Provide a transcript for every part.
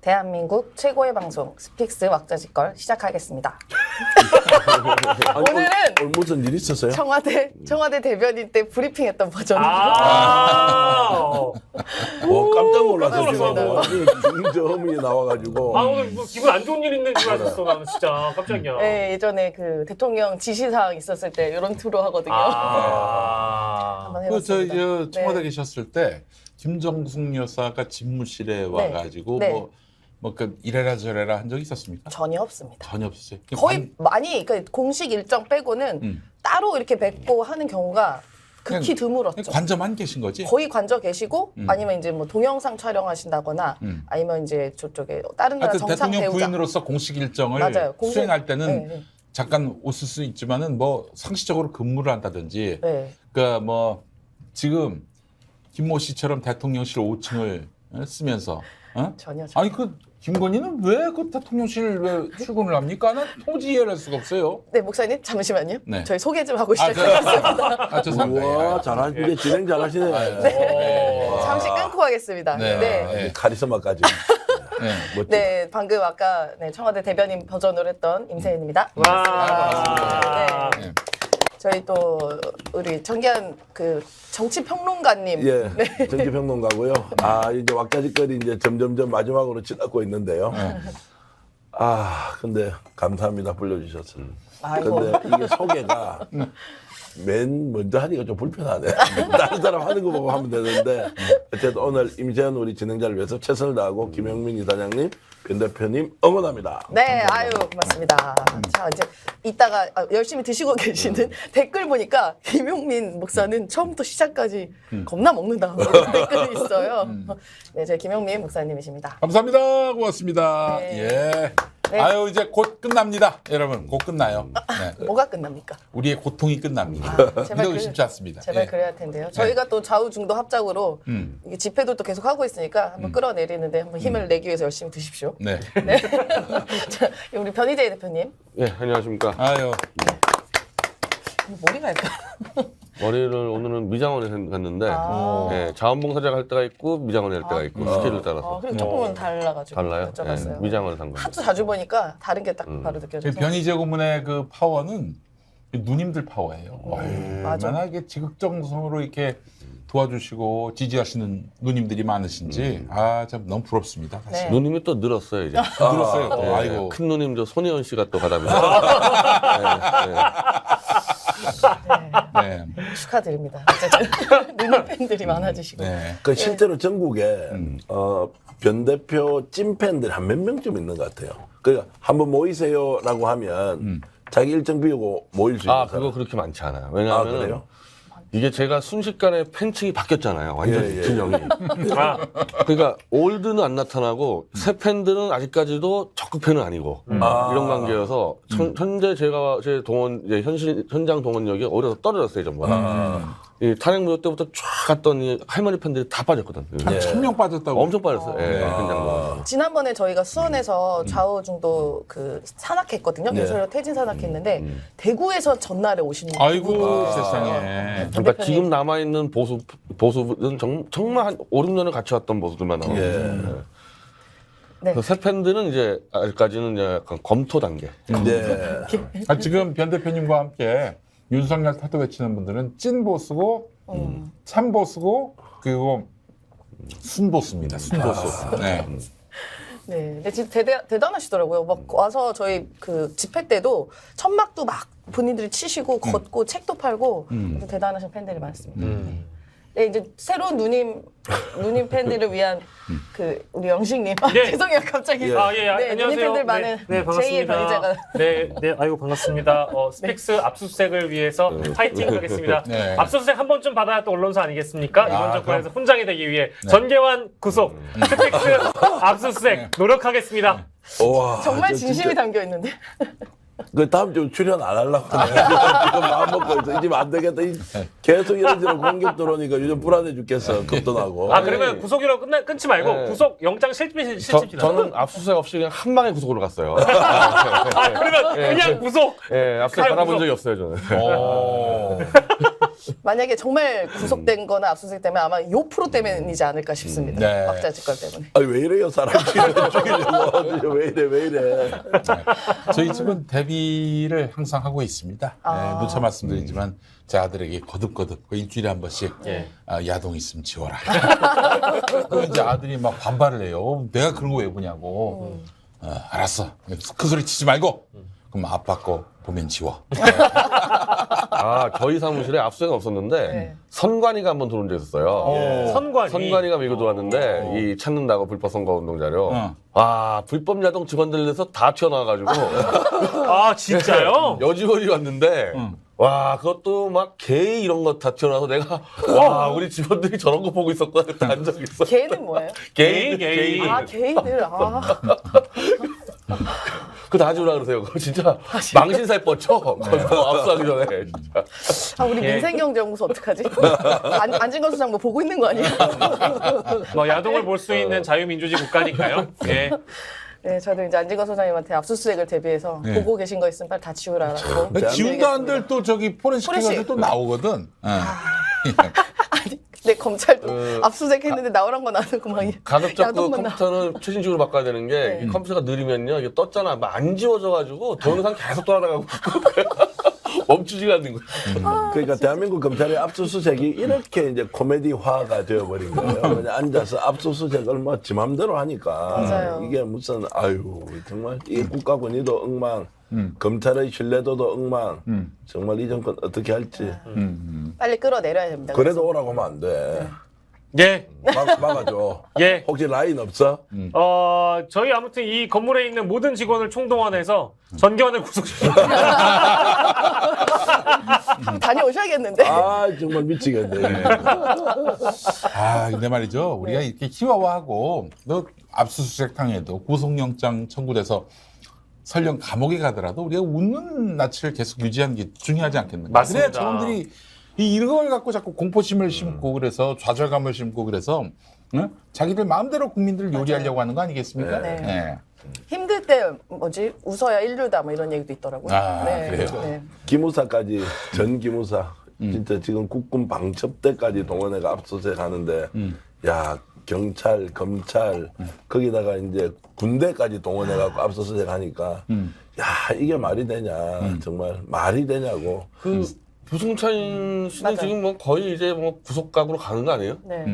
대한민국 최고의 방송 스픽스 왁자지껄 시작하겠습니다. 오늘은 무슨 일 있었어요? 청와대 대변인 때 브리핑했던 버전으로. 깜짝 놀랐어. 놀랐습니다. 중저음이 나와가지고. 오늘 뭐 기분 안 좋은 일 있는 줄 알았어. 나는 진짜 깜짝이야. 네, 예전에 그 대통령 지시사항 있었을 때 이런 투로 하거든요. 한번 해봤습니다. 저 청와대 네. 계셨을 때 김정숙 여사가 집무실에 와가지고 네. 그 이래라 저래라 한 적 있었습니까? 전혀 없습니다. 전혀 없었어요. 거의 많이 그러니까 공식 일정 빼고는 따로 이렇게 뵙고 하는 경우가 극히 드물었죠. 관저만 계신 거지? 거의 관저 계시고 아니면 이제 뭐 동영상 촬영하신다거나 아니면 이제 저쪽에 다른 나라 정상 대통령 배우자. 부인으로서 공식 일정을 맞아요. 수행할 때는 네. 잠깐 웃을 수 있지만은 뭐 상시적으로 근무를 한다든지 네. 그러니까 뭐 지금 김모 씨처럼 대통령실 5층을 쓰면서 전혀. 아니 그 김건희는 왜 그 대통령실 왜 출근을 합니까? 난 도저히 이해를 할 수가 없어요. 네, 목사님 잠시만요. 네. 저희 소개 좀 하고 시작하겠습니다. 죄송합니다. 와, 잘하시네. 진행 잘하시네. 잠시 끊고 가겠습니다. 네. 네. 카리스마까지. 멋지다. 네, 방금 아까 청와대 대변인 버전으로 했던 임세은입니다. 와. 네. 저희 또 우리 정기한 그 정치평론가님. 예, 정치평론가고요. 이제 왁자지껄이 이제 점점점 마지막으로 지나고 있는데요. 근데 감사합니다. 불러주셔서. 아이고. 근데 이게 소개가 맨 먼저 하니까 좀 불편하네. 다른 사람 하는 거 보고 하면 되는데 어쨌든 오늘 임세현 우리 진행자를 위해서 최선을 다하고 김영민 이사장님, 변 대표님 응원합니다. 네, 아유, 고맙습니다. 자, 이제 이따가 열심히 드시고 계시는 댓글 보니까 김용민 목사는 처음부터 시작까지 겁나 먹는다. 이런 댓글이 있어요. 네, 저희 김용민 목사님이십니다. 감사합니다. 고맙습니다. 네. 예. 네. 아유 이제 곧 끝납니다. 여러분 곧 끝나요. 네. 뭐가 끝납니까? 우리의 고통이 끝납니다. 제발 이러기 쉽지 않습니다. 제발 예. 그래야 할 텐데요. 저희가 또 좌우중도 합작으로 이게 집회도 또 계속 하고 있으니까 한번 끌어내리는데 한번 힘을 내기 위해서 열심히 드십시오. 네. 네. 자, 우리 변희재 대표님. 예, 안녕하십니까. 아유. 머리가 약간. 머리를 오늘은 미장원에 갔는데, 예, 자원봉사자가 할 때가 있고, 미장원에 할 때가 있고, 스케줄 따라서. 그리고 조금은 달라가지고 달라요? 여쭤봤어요. 예, 미장원에 산 겁니다. 하도 자주 보니까 다른 게 딱 바로 느껴져서. 변희재 고문의 그 파워는 누님들 파워예요. 맞아. 얼마나 이게 지극정성으로 이렇게 도와주시고 지지하시는 누님들이 많으신지 참 너무 부럽습니다. 사실. 네. 누님이 또 늘었어요, 이제. 늘었어요. 또. 예, 아이고. 큰 누님 저 손혜원 씨가 또 가답니다. 네. 축하드립니다. 어쨌든 누님 팬들이 많아지시고. 네. 그 실제로 전국에 변 대표 찐팬들이 한 몇 명쯤 있는 것 같아요. 그러니까 한번 모이세요라고 하면 자기 일정 비우고 모일 수 있는 아, 사람. 그거 그렇게 많지 않아요. 그래요? 왜냐하면 이게 제가 순식간에 팬층이 바뀌었잖아요. 완전히 예. 진영이. 그러니까 올드는 안 나타나고 새 팬들은 아직까지도 적극 팬은 아니고 이런 관계여서 현재 제 동원 이제 현장 동원력이 오히려 더 떨어졌어요 전부. 이 탄핵 무효 때부터 쫙 갔던 이 할머니 팬들이 다 빠졌거든. 한 1000명 빠졌다고. 엄청 빠졌어요. 예, 현장 동원. 지난번에 저희가 수원에서 좌우중도 그 산악했거든요. 저희가 퇴진 산악했는데 대구에서 전날에 오신 아이고 분들이 세상에. 있어요. 그러니까 지금 남아 있는 보수는 정말 한 5, 6년을 같이 왔던 보수들만 나오고. 네. 그 새 팬들은 이제 아직까지는 이제 약간 검토 단계. 네. 지금 변 대표님과 함께 윤석열 타도 외치는 분들은 찐 보수고 참 보수고 그리고 순보수입니다. 순보수. 네. 네, 근데 진짜 대단하시더라고요. 막 와서 저희 그 집회 때도 천막도 막 본인들이 치시고 걷고 책도 팔고 아주 대단하신 팬들이 많습니다. 네, 이제 새로운 누님 팬들을 위한 그 우리 영식님. 네. 죄송해요, 갑자기. 예, 네, 안녕하세요. 누님 팬들 많은 네, 제2의 변희재가. 반갑습니다. 네, 아이고 반갑습니다. 스픽스 압수수색을 위해서 파이팅 하겠습니다. 네. 압수수색 한 번쯤 받아야 또 언론사 아니겠습니까? 이번 정권에서 훈장이 되기 위해 전계환 구속, 스픽스 압수수색 노력하겠습니다. 와, 정말 저 진심이 진짜 담겨 있는데. 그 다음 주 출연 안 하려고 그래. 지금 마음 먹고 있어. 이제 안 되겠다. 계속 이런 식으로 공격 들어오니까 요즘 불안해 죽겠어. 겁도 나고. 그러면 구속이라고 끊지 말고 네. 구속 영장 실질입니다. 저는 압수수색 없이 그냥 한 방에 구속으로 갔어요. 그러면 그냥 구속. 예, 압수수색 가요, 받아본 구속. 적이 없어요, 저는. 만약에 정말 구속된 거나 압수수색 때문에 아마 요 프로 때문이지 않을까 싶습니다. 네. 박자지껄 때문에. 아니 왜 이래요 사람 죽이려고 왜 이래 저희 집은 대비를 항상 하고 있습니다. 아. 누차 말씀드리지만 제 아들에게 거듭거듭 일주일에 한 번씩 예. 야동 있으면 지워라. 그 이제 아들이 막 반발을 해요. 내가 그런 거 왜 보냐고. 알았어. 큰 소리 치지 말고. 그럼 아빠 거 보면 지워. 아, 저희 사무실에 압수수색은 없었는데 네. 선관위가 한번 들어온 적이 있었어요. 선관위. 선관위가 밀고 들어왔는데 이 찾는다고 불법 선거운동 자료. 어. 와, 불법 야동 직원들에서 다 튀어나와가지고 아 진짜요? 여직원이 왔는데 응. 와, 그것도 막 게이 이런 거 다 튀어나와서 내가 와, 우리 직원들이 저런 거 보고 있었구나 그때 한 적이 있어. 개는 뭐예요? 게이. 게이. 아 게이들. 아. 그거 다 지우라 그러세요. 그거 진짜 망신살 뻗쳐. 그거 압수하기 전에 진짜. 아, 우리 예. 민생경제연구소 어떡하지? 안진건 수장 뭐 보고 있는 거 아니에요? 뭐 야동을 볼 수 있는 자유민주주의 국가니까요. 예. 네, 저도 이제 안진건 소장님한테 압수수색을 대비해서 네. 보고 계신 거 있으면 빨리 다 지우라고. 지운다 한들 또 저기 포렌식해가지고 포렌식. 또 나오거든. 아니, 근데 검찰도 압수수색했는데 나오란 건 안 하고 막 가급적 그 야동만 나. 컴퓨터는 최신식으로 바꿔야 되는 게 이 컴퓨터가 느리면요 이게 떴잖아 막 안 지워져가지고 동영상 계속 돌아가고 멈추지가 않는 거야. 그러니까 대한민국 검찰의 압수수색이 이렇게 이제 코미디화가 되어버린 거예요. 그냥 앉아서 압수수색을 뭐 지 맘대로 하니까 맞아요. 이게 무슨 아유 정말 이 국가권위도 엉망, 검찰의 신뢰도도 엉망. 정말 이 정권 어떻게 할지. 빨리 끌어내려야 됩니다. 그래도 오라고 하면 안 돼. 예. 막아줘. 예. 혹시 라인 없어? 저희 아무튼 이 건물에 있는 모든 직원을 총동원해서 전교원을 구속시켜. 다녀오셔야겠는데. 아 정말 미치겠네. 아, 근데 말이죠. 우리가 이렇게 희화화하고 너 압수수색 당해도 구속영장 청구돼서 설령 감옥에 가더라도 우리가 웃는 낯을 계속 유지하는 게 중요하지 않겠는가. 맞습니다. 그래야 저놈들이 이런 걸 갖고 자꾸 공포심을 심고 그래서 좌절감을 심고 그래서 응? 자기들 마음대로 국민들을 요리하려고 하는 거 아니겠습니까? 네. 네. 힘들 때 뭐지 웃어야 인류다 뭐 이런 얘기도 있더라고요. 아, 그래요? 기무사까지 전 기무사 진짜 지금 국군 방첩대까지 동원해가 압수수색 하는데 야 경찰 검찰 거기다가 이제 군대까지 동원해갖고 압수수색 하니까 야 이게 말이 되냐 정말 말이 되냐고. 그 부승찬 씨는 맞아요. 지금 뭐 거의 이제 뭐 구속각으로 가는 거 아니에요? 네.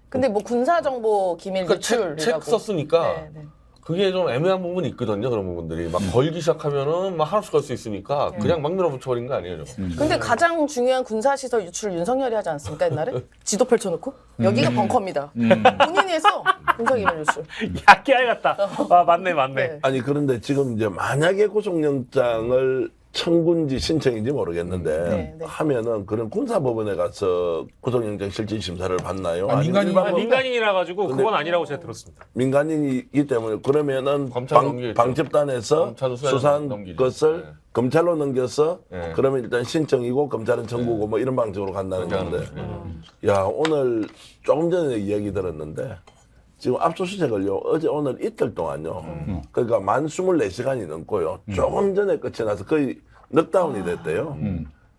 근데 뭐 군사정보 기밀 그러니까 유출이라고. 책 썼으니까 네, 네. 그게 좀 애매한 부분이 있거든요. 그런 부분들이 막 걸기 시작하면은 막 하나씩 걸 수 있으니까 그냥 막 밀어붙여버린 거 아니에요? 저거? 근데 가장 중요한 군사시설 유출 윤석열이 하지 않습니까 옛날에? 지도 펼쳐놓고 여기가 벙커입니다. 본인이 해서 군사기밀 유출. 야 깨알 같다. 아 맞네. 네. 아니 그런데 지금 이제 만약에 구속영장을 청구인지 신청인지 모르겠는데 네, 네. 하면은 그런 군사법원에 가서 구속영장 실질 심사를 받나요? 아, 아니면 민간인- 일반 아, 법- 민간인이라 가지고 그건 아니라고 제가 들었습니다. 민간인이기 때문에 그러면은 검찰 넘기겠죠. 방첩단에서 검찰로 수사를 수사한 넘기죠. 것을 네. 검찰로 넘겨서 네. 그러면 일단 신청이고 검찰은 청구고 뭐 이런 방식으로 간다는 건데 야 오늘 조금 전에 이야기 들었는데 지금 압수수색을요 어제 오늘 이틀 동안요 그러니까 만 24시간이 넘고요 조금 전에 끝이 나서 거의 넉다운이 됐대요.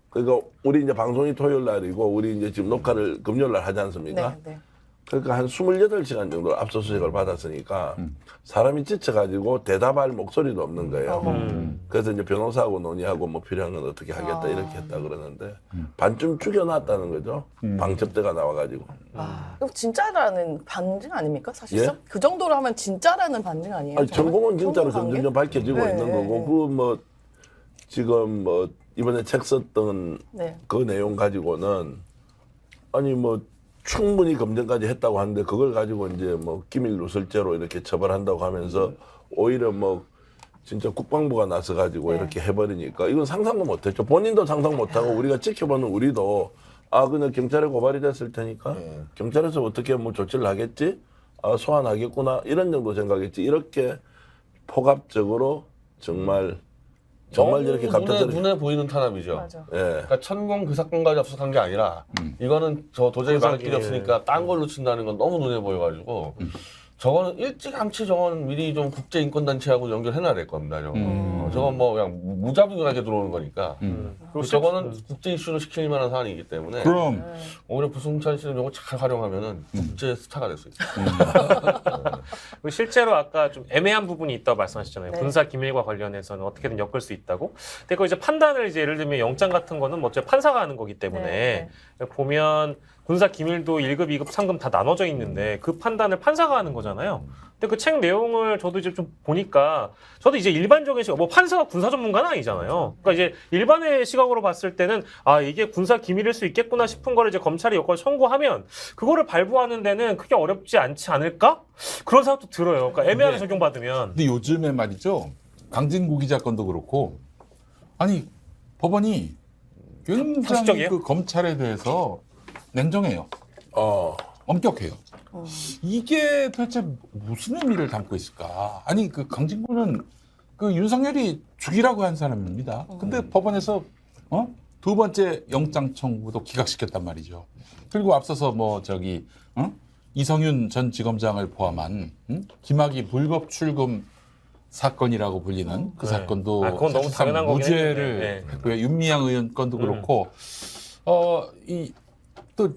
그러니까 우리 이제 방송이 토요일 날이고 우리 이제 지금 녹화를 금요일 날 하지 않습니까? 네, 네. 그러니까 한 28시간 정도 압수수색을 받았으니까 사람이 지쳐가지고 대답할 목소리도 없는 거예요. 그래서 이제 변호사하고 논의하고 뭐 필요한 건 어떻게 하겠다 이렇게 했다 그러는데 반쯤 죽여놨다는 거죠. 방첩대가 나와가지고. 그럼 진짜라는 반증 아닙니까 사실상? 예? 그 정도로 하면 진짜라는 반증 아니에요? 아니, 정말? 전공은 진짜로 전공 관계? 점점 밝혀지고 네, 있는 네, 거고 네. 그 뭐 지금 뭐 이번에 책 썼던 네. 그 내용 가지고는 아니 뭐 충분히 검증까지 했다고 하는데 그걸 가지고 이제 뭐 기밀 누설죄로 이렇게 처벌한다고 하면서 오히려 뭐 진짜 국방부가 나서 가지고 네. 이렇게 해버리니까 이건 상상도 못했죠. 본인도 상상 못하고 우리가 지켜보는 우리도 아 그냥 경찰에 고발이 됐을 테니까 경찰에서 어떻게 뭐 조치를 하겠지, 아 소환하겠구나 이런 정도 생각했지. 이렇게 포괄적으로 정말 이렇게 갑작스럽게 눈에 보이는 탄압이죠. 맞아. 예. 그러니까 천공 그 사건까지 압수한 게 아니라 이거는 저 도저히 막을 길이 없으니까 딴 걸로 친다는 건 너무 눈에 보여가지고 저거는 일찌감치 저건 미리 좀 국제인권단체하고 연결해놔야 될 겁니다. 저건 뭐 그냥 무자비하게 들어오는 거니까. 그리고 저거는 국제 이슈로 시킬 만한 사안이기 때문에 그럼 오히려 부승찬 씨는 이거 잘 활용하면은 국제 스타가 될 수 있어요. 그리고 실제로 아까 좀 애매한 부분이 있다고 말씀하셨잖아요. 네. 군사 기밀과 관련해서는 어떻게든 엮을 수 있다고. 근데 그 이제 판단을 이제 예를 들면 영장 같은 거는 뭐 어차피 판사가 하는 거기 때문에 보면 군사 기밀도 1급, 2급, 3급 다 나눠져 있는데 그 판단을 판사가 하는 거잖아요. 근데 그 책 내용을 저도 이제 좀 보니까 저도 이제 일반적인 시각, 뭐 판사가 군사 전문가는 아니잖아요. 그러니까 이제 일반의 시각으로 봤을 때는 아 이게 군사 기밀일 수 있겠구나 싶은 거를 이제 검찰이 여기까지 청구하면 그거를 발부하는 데는 크게 어렵지 않지 않을까? 그런 생각도 들어요. 그러니까 애매하게 적용받으면. 근데 요즘에 말이죠. 강진구 기자 건도 그렇고 아니 법원이 굉장히 상식적이에요? 그 검찰에 대해서 냉정해요. 엄격해요. 이게 도대체 무슨 의미를 담고 있을까? 아니 그 강진구는 그 윤석열이 죽이라고 한 사람입니다. 근데 법원에서 두 번째 영장 청구도 기각시켰단 말이죠. 그리고 앞서서 뭐 저기 이성윤 전 지검장을 포함한 김학의 불법 출금 사건이라고 불리는 그 네. 사건도 아, 그건 너무 사실상 당연한 거긴 무죄를 했는데. 네. 했고요. 윤미향 의원 건도 그렇고 이 또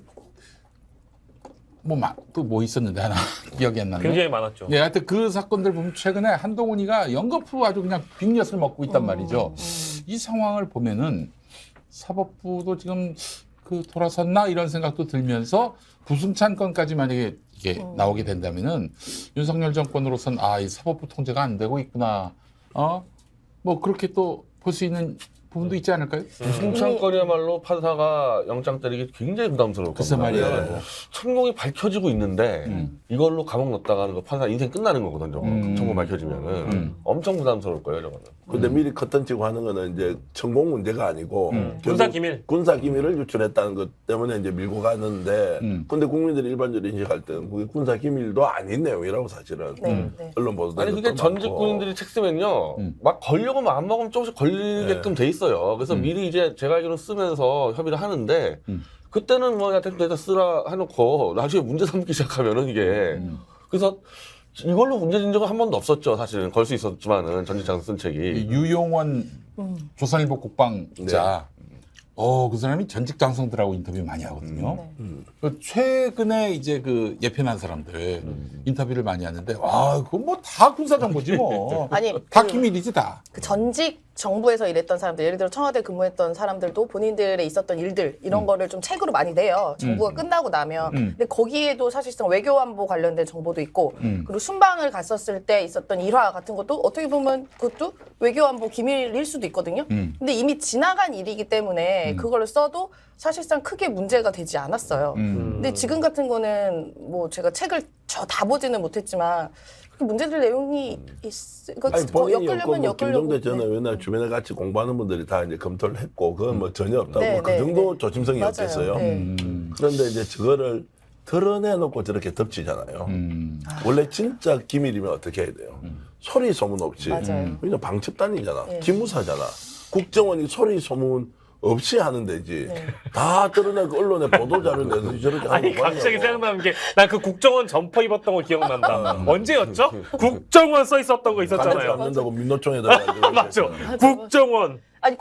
뭐 있었는데 하나 기억이 안 나네. 굉장히 많았죠. 예, 하여튼 그 사건들 보면 최근에 한동훈이가 연거푸 아주 그냥 빅엿을 먹고 있단 말이죠. 이 상황을 보면은 사법부도 지금 그 돌아섰나 이런 생각도 들면서 부승찬 건까지 만약에 이게 나오게 된다면은 윤석열 정권으로선 아, 이 사법부 통제가 안 되고 있구나. 뭐 그렇게 또 볼 수 있는 부분도 있지 않을까요? 부승찬 건이야말로 판사가 영장 때리기 굉장히 부담스러울 글쎄 겁니다. 말이에요. 천공이 밝혀지고 있는데 이걸로 감옥 넣었다가 하는 거 판사 인생 끝나는 거거든요. 저거. 천공 밝혀지면은 엄청 부담스러울 거예요, 저거는. 근데 미리 커튼 치고 하는 거는 이제 천공 문제가 아니고 군사 기밀. 군사 기밀을 유출했다는 것 때문에 이제 밀고 가는데 근데 국민들이 일반적으로 인식할 때는 그게 군사 기밀도 아닌 내용이라고 사실은 네. 언론 보도도 아니 그게 전직 군인들이 책 쓰면요 막 걸려고 마음 먹으면 조금씩 걸리게끔 돼 있어요. 그래서 미리 이제 제가 알기로는 쓰면서 협의를 하는데 그때는 뭐 대충 대다 쓰라 해놓고 나중에 문제 삼기 시작하면은 이게 그래서 이걸로 문제진 적은 한 번도 없었죠. 사실은 걸 수 있었지만은 전직 장관 쓴 책이 유용원 조선일보 국방 기자. 그 사람이 전직 장성들하고 인터뷰 많이 하거든요. 그 최근에 이제 그 예편한 사람들 인터뷰를 많이 하는데, 그건 뭐 다 군사 정보지 뭐. 아니, 다 기밀이지 다. 그 전직 정부에서 일했던 사람들, 예를 들어 청와대 근무했던 사람들도 본인들의 있었던 일들 이런 거를 좀 책으로 많이 내요. 정부가 끝나고 나면. 근데 거기에도 사실상 외교안보 관련된 정보도 있고, 그리고 순방을 갔었을 때 있었던 일화 같은 것도 어떻게 보면 그것도 외교안보 기밀일 수도 있거든요. 근데 이미 지나간 일이기 때문에 그걸 써도 사실상 크게 문제가 되지 않았어요. 근데 지금 같은 거는 뭐 제가 책을 다 보지는 못했지만 그렇게 문제될 내용이 아니 본인이 없고 엮으려면 뭐 엮으려고. 김종대 전 의원이나 주변에 같이 공부하는 분들이 다 이제 검토를 했고 그건 뭐 전혀 없다고 네, 그 네, 정도 네. 조심성이 맞아요. 없겠어요. 네. 그런데 이제 저거를 드러내놓고 저렇게 덮치잖아요. 원래 진짜 기밀이면 어떻게 해야 돼요? 소리 소문 없이. 맞아요. 그냥 방첩단이잖아. 네. 기무사잖아. 국정원이 소리 소문 없이 하는 데지. 다 드러내고 언론에 보도자를 내서 저렇게 하는 아니 거 갑자기 맞냐고. 생각나는 게 난 그 국정원 점퍼 입었던 거 기억난다. 언제였죠? 국정원 써 있었던 거 반대로 있었잖아요. 않는다고 민노총에다가 맞죠? 국정원. 아니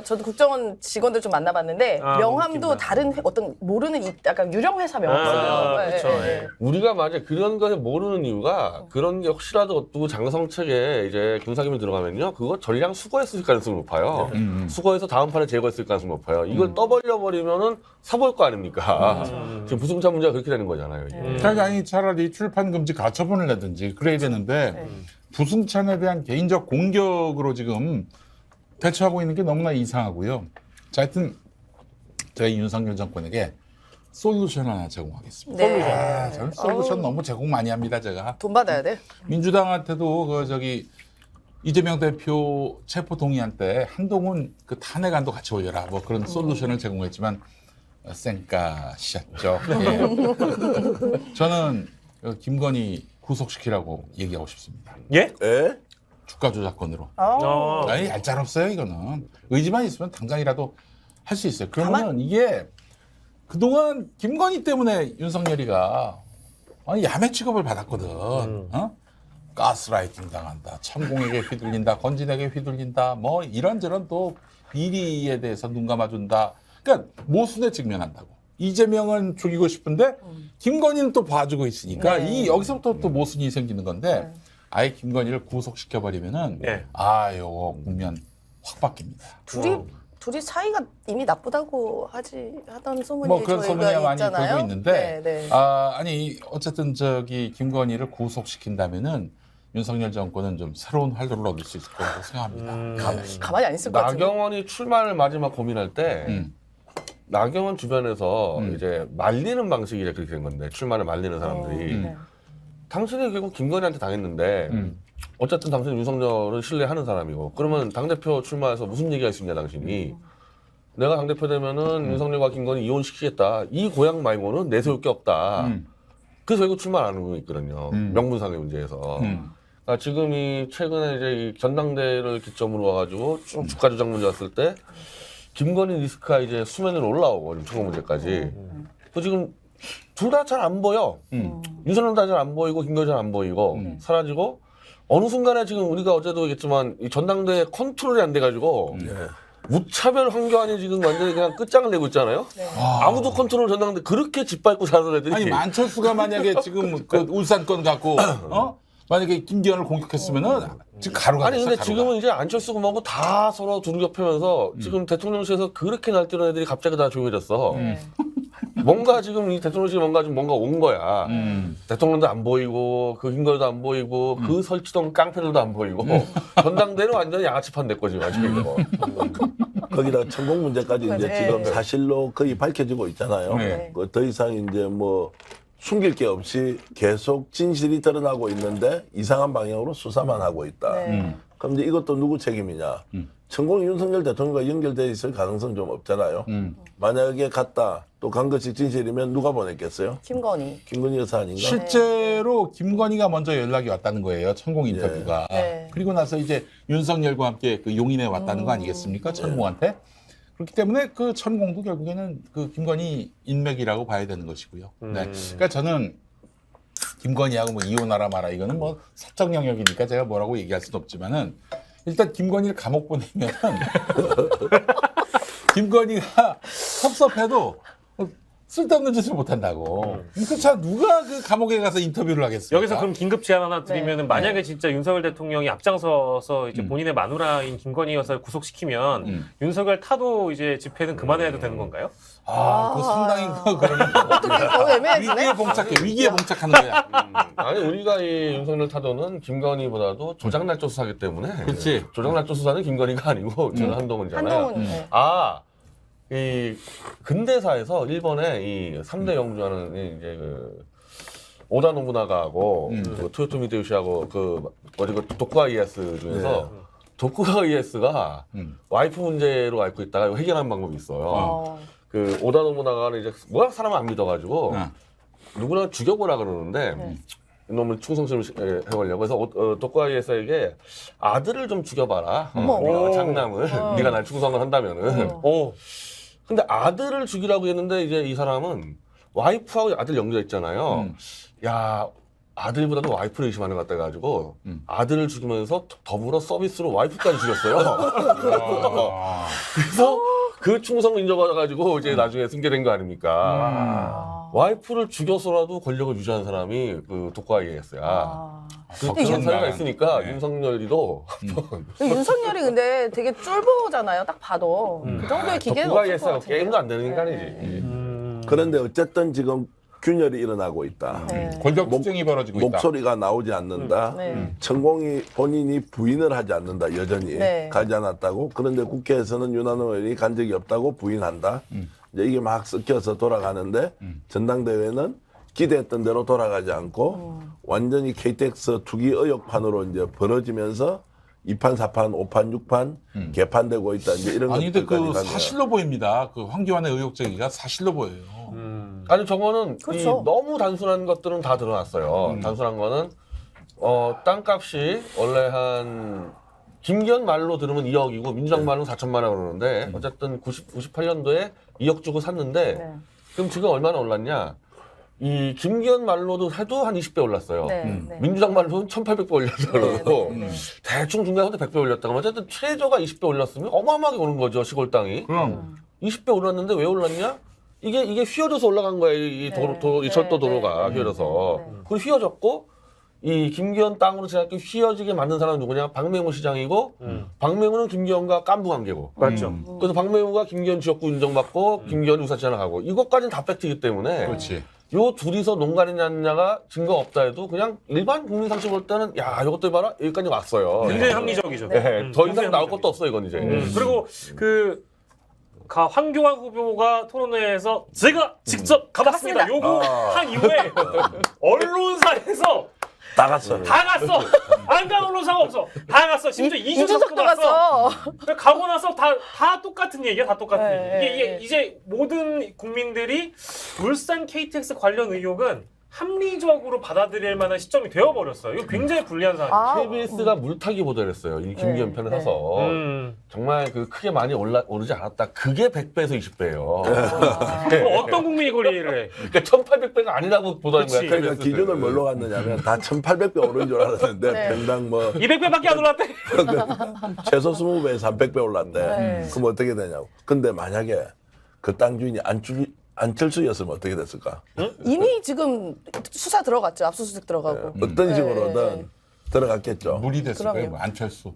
저도 국정원 직원들 좀 만나봤는데 명함도 웃긴다. 다른 어떤 모르는 약간 유령 회사 명함이에요. 그렇죠. 예. 우리가 만약 그런 것을 모르는 이유가 그런 게 혹시라도 어떤 장성책에 이제 군사기밀 들어가면요 그거 전량 수거했을 가능성이 높아요. 수거해서 다음 판에 제거했을 가능성이 높아요. 이걸 떠벌려 버리면은 사볼 거 아닙니까? 지금 부승찬 문제가 그렇게 되는 거잖아요. 이게. 아니 차라리 출판 금지 가처분을 내든지 그래야 되는데 부승찬에 대한 개인적 공격으로 지금 대처하고 있는 게 너무나 이상하고요. 자, 하여튼 저희 윤석열 정권에게 솔루션 하나 제공하겠습니다. 네. 저는 솔루션 너무 제공 많이 합니다, 제가. 돈 받아야 돼. 민주당한테도 이재명 대표 체포 동의안 때 한동훈 그 탄핵안도 같이 올려라 뭐 그런 솔루션을 제공했지만 쌩까셨죠. 예. 저는 김건희 구속시키라고 얘기하고 싶습니다. 예? 에? 주가 조작건으로. 어. 아니 얄짤없어요 이거는. 의지만 있으면 당장이라도 할 수 있어요. 그러면 이게 그동안 김건희 때문에 윤석열이가 아니 야매 취급을 받았거든. 어? 가스라이팅 당한다, 천공에게 휘둘린다, 건진에게 휘둘린다, 뭐 이런저런 또 비리에 대해서 눈 감아준다. 그러니까 모순에 직면한다고. 이재명은 죽이고 싶은데 김건희는 또 봐주고 있으니까 네. 이 여기서부터 또 모순이 생기는 건데 아예 김건희를 구속시켜 버리면은 네. 아요 국면 확 바뀝니다. 둘이 사이가 이미 나쁘다고 하던 소문이 뭐 그런 저희가 소문이 많이 있잖아요. 돌고 있는데 네. 아니 어쨌든 저기 김건희를 구속시킨다면은 윤석열 정권은 좀 새로운 활로를 얻을 수 있을 거라고 생각합니다. 가만히 안 있을 것 같은데. 나경원이 출마를 마지막 고민할 때 나경원 주변에서 이제 말리는 방식이 그렇게 된 건데 출마를 말리는 사람들이 네. 당신이 결국 김건희한테 당했는데 어쨌든 당신은 윤석열을 신뢰하는 사람이고 그러면 당대표 출마해서 무슨 얘기할 수 있냐 당신이 내가 당대표 되면은 윤석열과 김건희 이혼시키겠다 이 고향 말고는 내세울 게 없다 그래서 이거 출마 안 하고 있거든요 명분상의 문제에서 그러니까 지금 이 최근에 이제 이 전당대를 기점으로 와가지고 쭉 주가 조작 문제 왔을 때 김건희 리스크가 이제 수면으로 올라오고 지금 청구 문제까지 그 지금 둘 다 잘 안 보여 윤석열 다 잘 안 보이고 김건희 잘 안 보이고 사라지고 어느 순간에 지금 우리가 어제도 얘기했지만 이 전당대 컨트롤이 안 돼가지고 무차별 황교안이 지금 완전히 그냥 끝장을 내고 있잖아요. 네. 아무도 컨트롤 전당대 그렇게 짓밟고 사는 애들이 아니 만철수가 만약에 지금 그 울산권 갖고 만약에 김기현을 공격했으면은 지금 가루가 아니 됐어, 근데 가루가. 지금은 이제 안철수고 뭐고 다 서로 두들겨펴면서 지금 대통령실에서 그렇게 날뛰는 애들이 갑자기 다 조용해졌어. 네. 뭔가 지금 이 대통령실이 뭔가 온 거야. 대통령도 안 보이고 그 김건희도 안 보이고 그 설치동 깡패들도 안 보이고 전당대는 완전히 양아치판 됐고 지금 아직 이거. 거기다 천공 문제까지 이제 네. 지금 사실로 거의 밝혀지고 있잖아요. 네. 그더 이상 이제 뭐 숨길 게 없이 계속 진실이 드러나고 있는데 이상한 방향으로 수사만 하고 있다. 네. 그럼 이제 이것도 누구 책임이냐? 천공이 윤석열 대통령과 연결돼 있을 가능성 좀 없잖아요. 만약에 갔다 또 간 것이 진실이면 누가 보냈겠어요? 김건희. 김건희 여사 아닌가? 실제로 김건희가 먼저 연락이 왔다는 거예요. 천공 인터뷰가. 네. 그리고 나서 이제 윤석열과 함께 그 용인에 왔다는 거 아니겠습니까? 천공한테. 그렇기 때문에 그 천공도 결국에는 그 김건희 인맥이라고 봐야 되는 것이고요. 네. 그러니까 저는 김건희하고 뭐 이혼하라 마라 이거는 뭐 사적 영역이니까 제가 뭐라고 얘기할 수는 없지만은 일단 김건희를 감옥 보내면은 김건희가 섭섭해도 쓸데없는 짓을 못한다고. 그러니까 참 누가 그 감옥에 가서 인터뷰를 하겠습니까? 여기서 그럼 긴급 제안 하나 드리면은 만약에 진짜 윤석열 대통령이 앞장서서 이제 본인의 마누라인 김건희 여사를 구속시키면 윤석열 타도 이제 집회는 그만해야 되는 건가요? 그거 상당히 그러면 어떻게 애매해지네. 위기에 봉착하는 거야. 아니 우리가 이 윤석열 타도는 김건희보다도 조작날조 수사기 때문에 그렇지. 조작날조 수사는 김건희가 아니고 저는 한동훈이잖아요. 한동훈. 네. 이 근대사에서 일본의 이 3대 영주하는 이제 그 오다 노부나가하고 그 토요토미 히데요시하고 그 어디 그 도쿠가 이에야스 중에서 도쿠가 이에야스가 와이프 문제로 앓고 있다가 이거 해결하는 방법이 있어요. 그 오다 노부나가는 이제 워낙 사람을 안 믿어가지고 누구나 죽여보라 그러는데 이놈을 충성심을 해보려고 그래서 도쿠가 이에야스에게 아들을 좀 죽여봐라. 네가 장남을 네가 날 충성을 한다면은. 근데 아들을 죽이라고 했는데 이제 이 사람은 와이프하고 아들 연결 있잖아요. 야 아들보다도 와이프를 의심하는 것 같아가지고 아들을 죽이면서 더불어 서비스로 와이프까지 죽였어요. 그래서 그 충성 인정받아가지고 이제 나중에 승계된 거 아닙니까? 와이프를 죽여서라도 권력을 유지한 사람이 그 도쿠가이에야스야. 그런 사례가 있으니까 윤석열이도 윤석열이 근데 되게 쫄보잖아요. 딱 봐도. 그 정도의 기계는 없을 것 도쿠가이에야스가 같은데. 게임도 안 되는 인간이지. 그런데 어쨌든 지금 균열이 일어나고 있다. 권력 투쟁이 벌어지고 있다. 목소리가 나오지 않는다. 네. 천공이 본인이 부인을 하지 않는다. 여전히 네. 가지 않았다고. 그런데 국회에서는 윤한홍 의원이 간 적이 없다고 부인한다. 이제 이게 막 섞여서 돌아가는데 전당대회는 기대했던 대로 돌아가지 않고 완전히 KTX 투기 의혹판으로 이제 벌어지면서 2판, 4판, 5판, 6판 개판되고 있다. 이제 이런 아니 근데 것들까지 그 가네요. 사실로 보입니다. 그 황교안의 의혹 제기가 사실로 보여요. 아니 저거는 그렇죠. 이 너무 단순한 것들은 다 드러났어요. 단순한 거는 땅값이 원래 한 김기현 말로 들으면 2억이고 민주당 말로는 4천만 원 그러는데 어쨌든 98년도에 2억 주고 샀는데 네. 그럼 지금 얼마나 올랐냐? 이 김기현 말로도 해도 한 20배 올랐어요. 네, 네. 민주당 말로는 1,800배 올렸다 그러고 네, 네, 네. 대충 중간에 100배 올렸다가 어쨌든 최저가 20배 올랐으면 어마어마하게 오른 거죠 시골 땅이. 그럼 20배 올랐는데 왜 올랐냐? 이게 휘어져서 올라간 거예요. 이 네. 철도 네, 도로가 네, 휘어져서. 네, 네. 그리고 휘어졌고 이 김기현 땅으로 생각해 휘어지게 만든 사람은 누구냐? 박맹우 시장이고 박맹우는 김기현과 깐부 관계고. 맞죠. 그래서 박맹우가 김기현 지역구 인정받고 김기현 우사시장 하고 이것까지는 다 팩트이기 때문에 그렇지. 요 둘이서 농간이냐가 증거 없다 해도 그냥 일반 국민 상식 볼 때는 야 이것들 봐라 여기까지 왔어요. 굉장히 합리적이죠. 네, 더 이상 굉장히 나올 합리적이죠. 것도 없어 이건 이제. 그리고 황교안 후보가 토론회에서 제가 직접 가봤습니다. 요거 한 이후에 언론사에서 다 갔어. 다 갔어. 안 간 언론사가 없어. 다 갔어. 심지어 이준석도 갔어. 갔어. 가고 나서 다 똑같은 얘기야. 다 똑같은 네, 얘기. 네, 네. 이제 모든 국민들이 울산 KTX 관련 의혹은 합리적으로 받아들일 만한 시점이 되어버렸어요. 이거 굉장히 불리한 상황이에요. KBS가 물타기 보도를 했어요. 이 김기현 네, 편을 네. 해서 정말 그 크게 많이 오르지 않았다. 그게 100배에서 20배예요. 그럼 어떤 국민이 그걸 이해를 해? 그러니까 1,800배가 아니라고 보도한 거야. 그치. 그러니까 KBS. 기준을 뭘로 갔느냐면 다 1,800배 오른 줄 알았는데 네. 평당 뭐 200배밖에 안 올랐대. 최소 20배에서 300배 올랐대. 네. 그럼 어떻게 되냐고. 근데 만약에 그 땅 주인이 안철수였으면 어떻게 됐을까? 이미 지금 수사 들어갔죠. 압수수색 들어가고. 어떤 식으로든 들어갔겠죠. 물이 됐을 거예요. 그럼요. 뭐 안철수.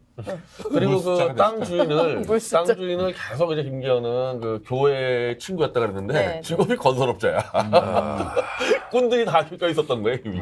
그리고 물 숫자가 그 땅 주인을 숫자. 땅 주인을 계속 이제 김기현은 그 교회 친구였다 그랬는데 네. 직업이 건설업자야. 꾼들이 다 껴 있었던 거예요 이미.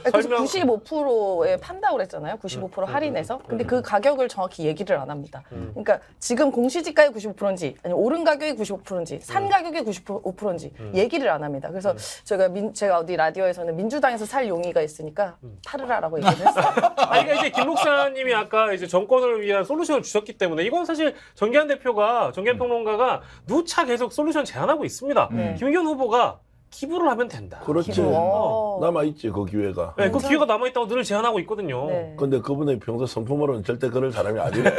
그래서 설명- 95%에 판다고 그랬잖아요. 95% 할인해서. 근데 그 가격을 정확히 얘기를 안 합니다. 그러니까 지금 공시지가의 95%인지 아니면 오른 가격이 95%인지 산 가격이 95%인지 얘기를 안 합니다. 그래서 제가 어디 라디오에서는 민주당에서 살 용의가 있으니까 팔으라라고 얘기를 했어요. 아니, 그러니까 이제 김 목사님이 아까 이제 정권을 위한 솔루션을 주셨기 때문에 이건 사실 정기환 대표가, 정기환 평론가가 누차 계속 솔루션 제안하고 있습니다. 네. 김기현 후보가 기부를 하면 된다. 그렇지. 어. 남아있지, 그 기회가. 네, 그 기회가 남아있다고 늘 제안하고 있거든요. 네. 근데 그분의 평소 성품으로는 절대 그럴 사람이 아니래.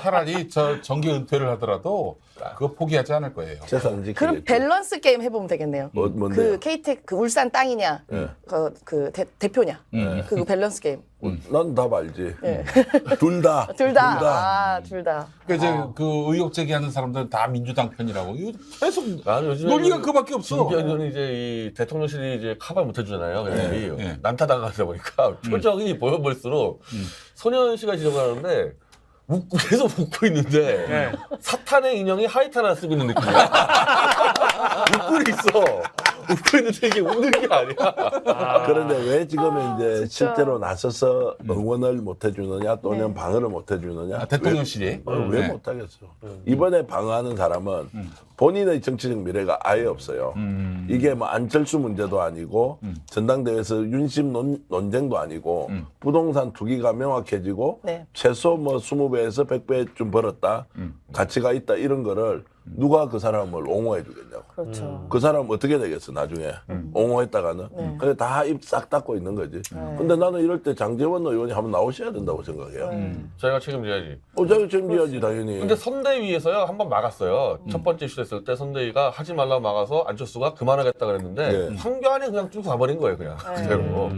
차라리 저 정계 은퇴를 하더라도 그거 포기하지 않을 거예요. 재산 지키겠지. 그럼 밸런스 게임 해보면 되겠네요. 뭔데요? 그 KTX 그 울산 땅이냐, 네. 대표냐. 그 밸런스 게임. 난 답 알지. 네. 둘 다. 둘 다. 둘 다. 그러니까 이제 그 의혹 제기하는 사람들은 다 민주당 편이라고. 이거 계속 나는 요즘에 논리가 그밖에 없어. 김기현 의원이 이제 이 대통령실이 이제 커버 못 해주잖아요. 네, 네. 난타당하다 보니까 표정이 보여볼수록 손혜원 씨가 지적하는데 계속 웃고 있는데 네. 사탄의 인형이 하이탄 하나 쓰고 있는 느낌이야. 웃고 있어. 웃고 있는데 이게 웃는 게 아니야. 그런데 왜 지금은 이제 진짜. 실제로 나서서 응원을 못 해주느냐 또는 네. 방어를 못 해주느냐. 대통령실이. 왜 네. 못하겠어? 이번에 방어하는 사람은 본인의 정치적 미래가 아예 없어요. 이게 뭐 안철수 문제도 아니고 전당대회에서 윤심 논쟁도 아니고 부동산 투기가 명확해지고 네. 최소 뭐 20배에서 100배 벌었다. 가치가 있다 이런 거를 누가 그 사람을 옹호해 주겠냐고. 그렇죠. 그 사람 어떻게 되겠어 나중에 옹호했다가는. 근데 다 입 싹 닫고 있는 거지. 근데 나는 이럴 때 장제원 의원이 한번 나오셔야 된다고 생각해요. 저희가 책임져야지. 자기 책임져야지 당연히. 근데 선대위에서요 한 번 막았어요. 첫 번째 이슈됐을 때 선대위가 하지 말라고 막아서 안철수가 그만하겠다 그랬는데 네. 황교안이 그냥 쭉 가버린 거예요 그냥 그대로.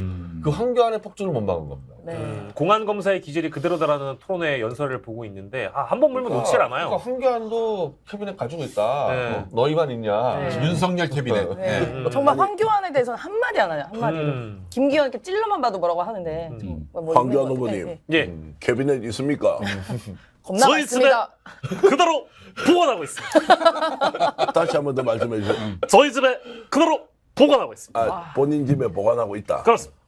그 황교안의 폭주를 못 막은 겁니다. 네. 공안 검사의 기질이 그대로다라는 토론회 연설을 보고 있는데 한 번 물면 놓질 않아요. 그러니까 황교안도 캐비넷 가지고 있다. 네. 너희만 있냐. 네. 윤석열 캐비넷. 네. 네. 정말 황교안에 대해서는 한마디 안 하냐, 한마디도. 김기현 이렇게 찔러만 봐도 뭐라고 하는데. 뭐 황교안 있는 거- 후보님. 네, 예, 캐비넷 있습니까? 겁나 저희 많습니다. 그대로 보관하고 있습니다. 다시 한 번 더 말씀해 주세요. 저희 집에 그대로 보관하고 있습니다. 아, 본인 집에 보관하고 있다. 그렇습니다.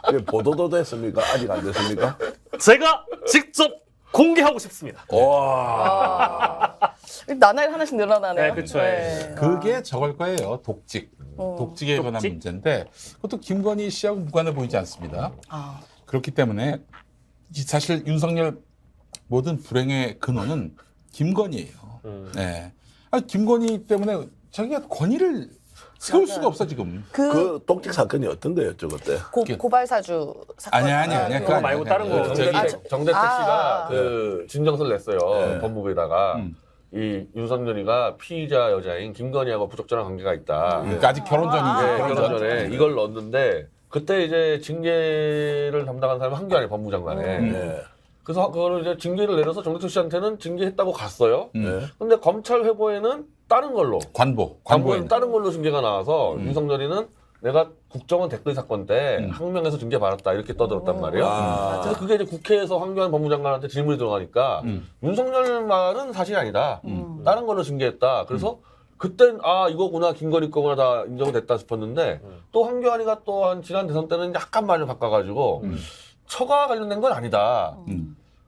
이게 보도도 됐습니까? 아직 안 됐습니까? 제가 직접 공개하고 싶습니다. 와. 나날이 하나씩 늘어나네요. 네, 그쵸. 그게 저걸 거예요. 독직. 독직에 관한 독직? 문제인데 그것도 김건희 씨하고 무관해 보이지 않습니다. 아, 그렇기 때문에 사실 윤석열 모든 불행의 근원은 김건희예요. 네. 김건희 때문에 자기가 권위를 세울 수가 없어 지금. 그 독직 사건이 어떤데요, 저것 때? 고발사주 사건. 아니야. 그거 그거 말고 다른 거. 정대택 아, 씨가 그 진정서를 냈어요. 네. 법무부에다가. 이 윤석열이가 피의자 여자인 김건희하고 부적절한 관계가 있다. 그러니까 아직 결혼 전이죠. 네, 결혼 전에 이걸 넣었는데 그때 이제 징계를 담당한 사람이 한교안이 법무장관에. 네. 그래서 그거를 이제 징계를 내려서 정대철 씨한테는 징계했다고 갔어요. 네. 근데 검찰 회보에는 다른 걸로 관보에는 관보에는 다른 걸로 징계가 나와서 윤석열이는 내가 국정원 댓글 사건 때 항명해서 징계 받았다 이렇게 떠들었단 말이에요. 그래서 그게 이제 국회에서 황교안 법무장관한테 질문이 들어가니까 윤석열 말은 사실이 아니다. 다른 걸로 징계했다. 그래서 그땐 아 이거구나 김건희 거구나 다 인정됐다 싶었는데 또 황교안이가 또 한 지난 대선 때는 약간 말을 바꿔가지고 처가 관련된 건 아니다.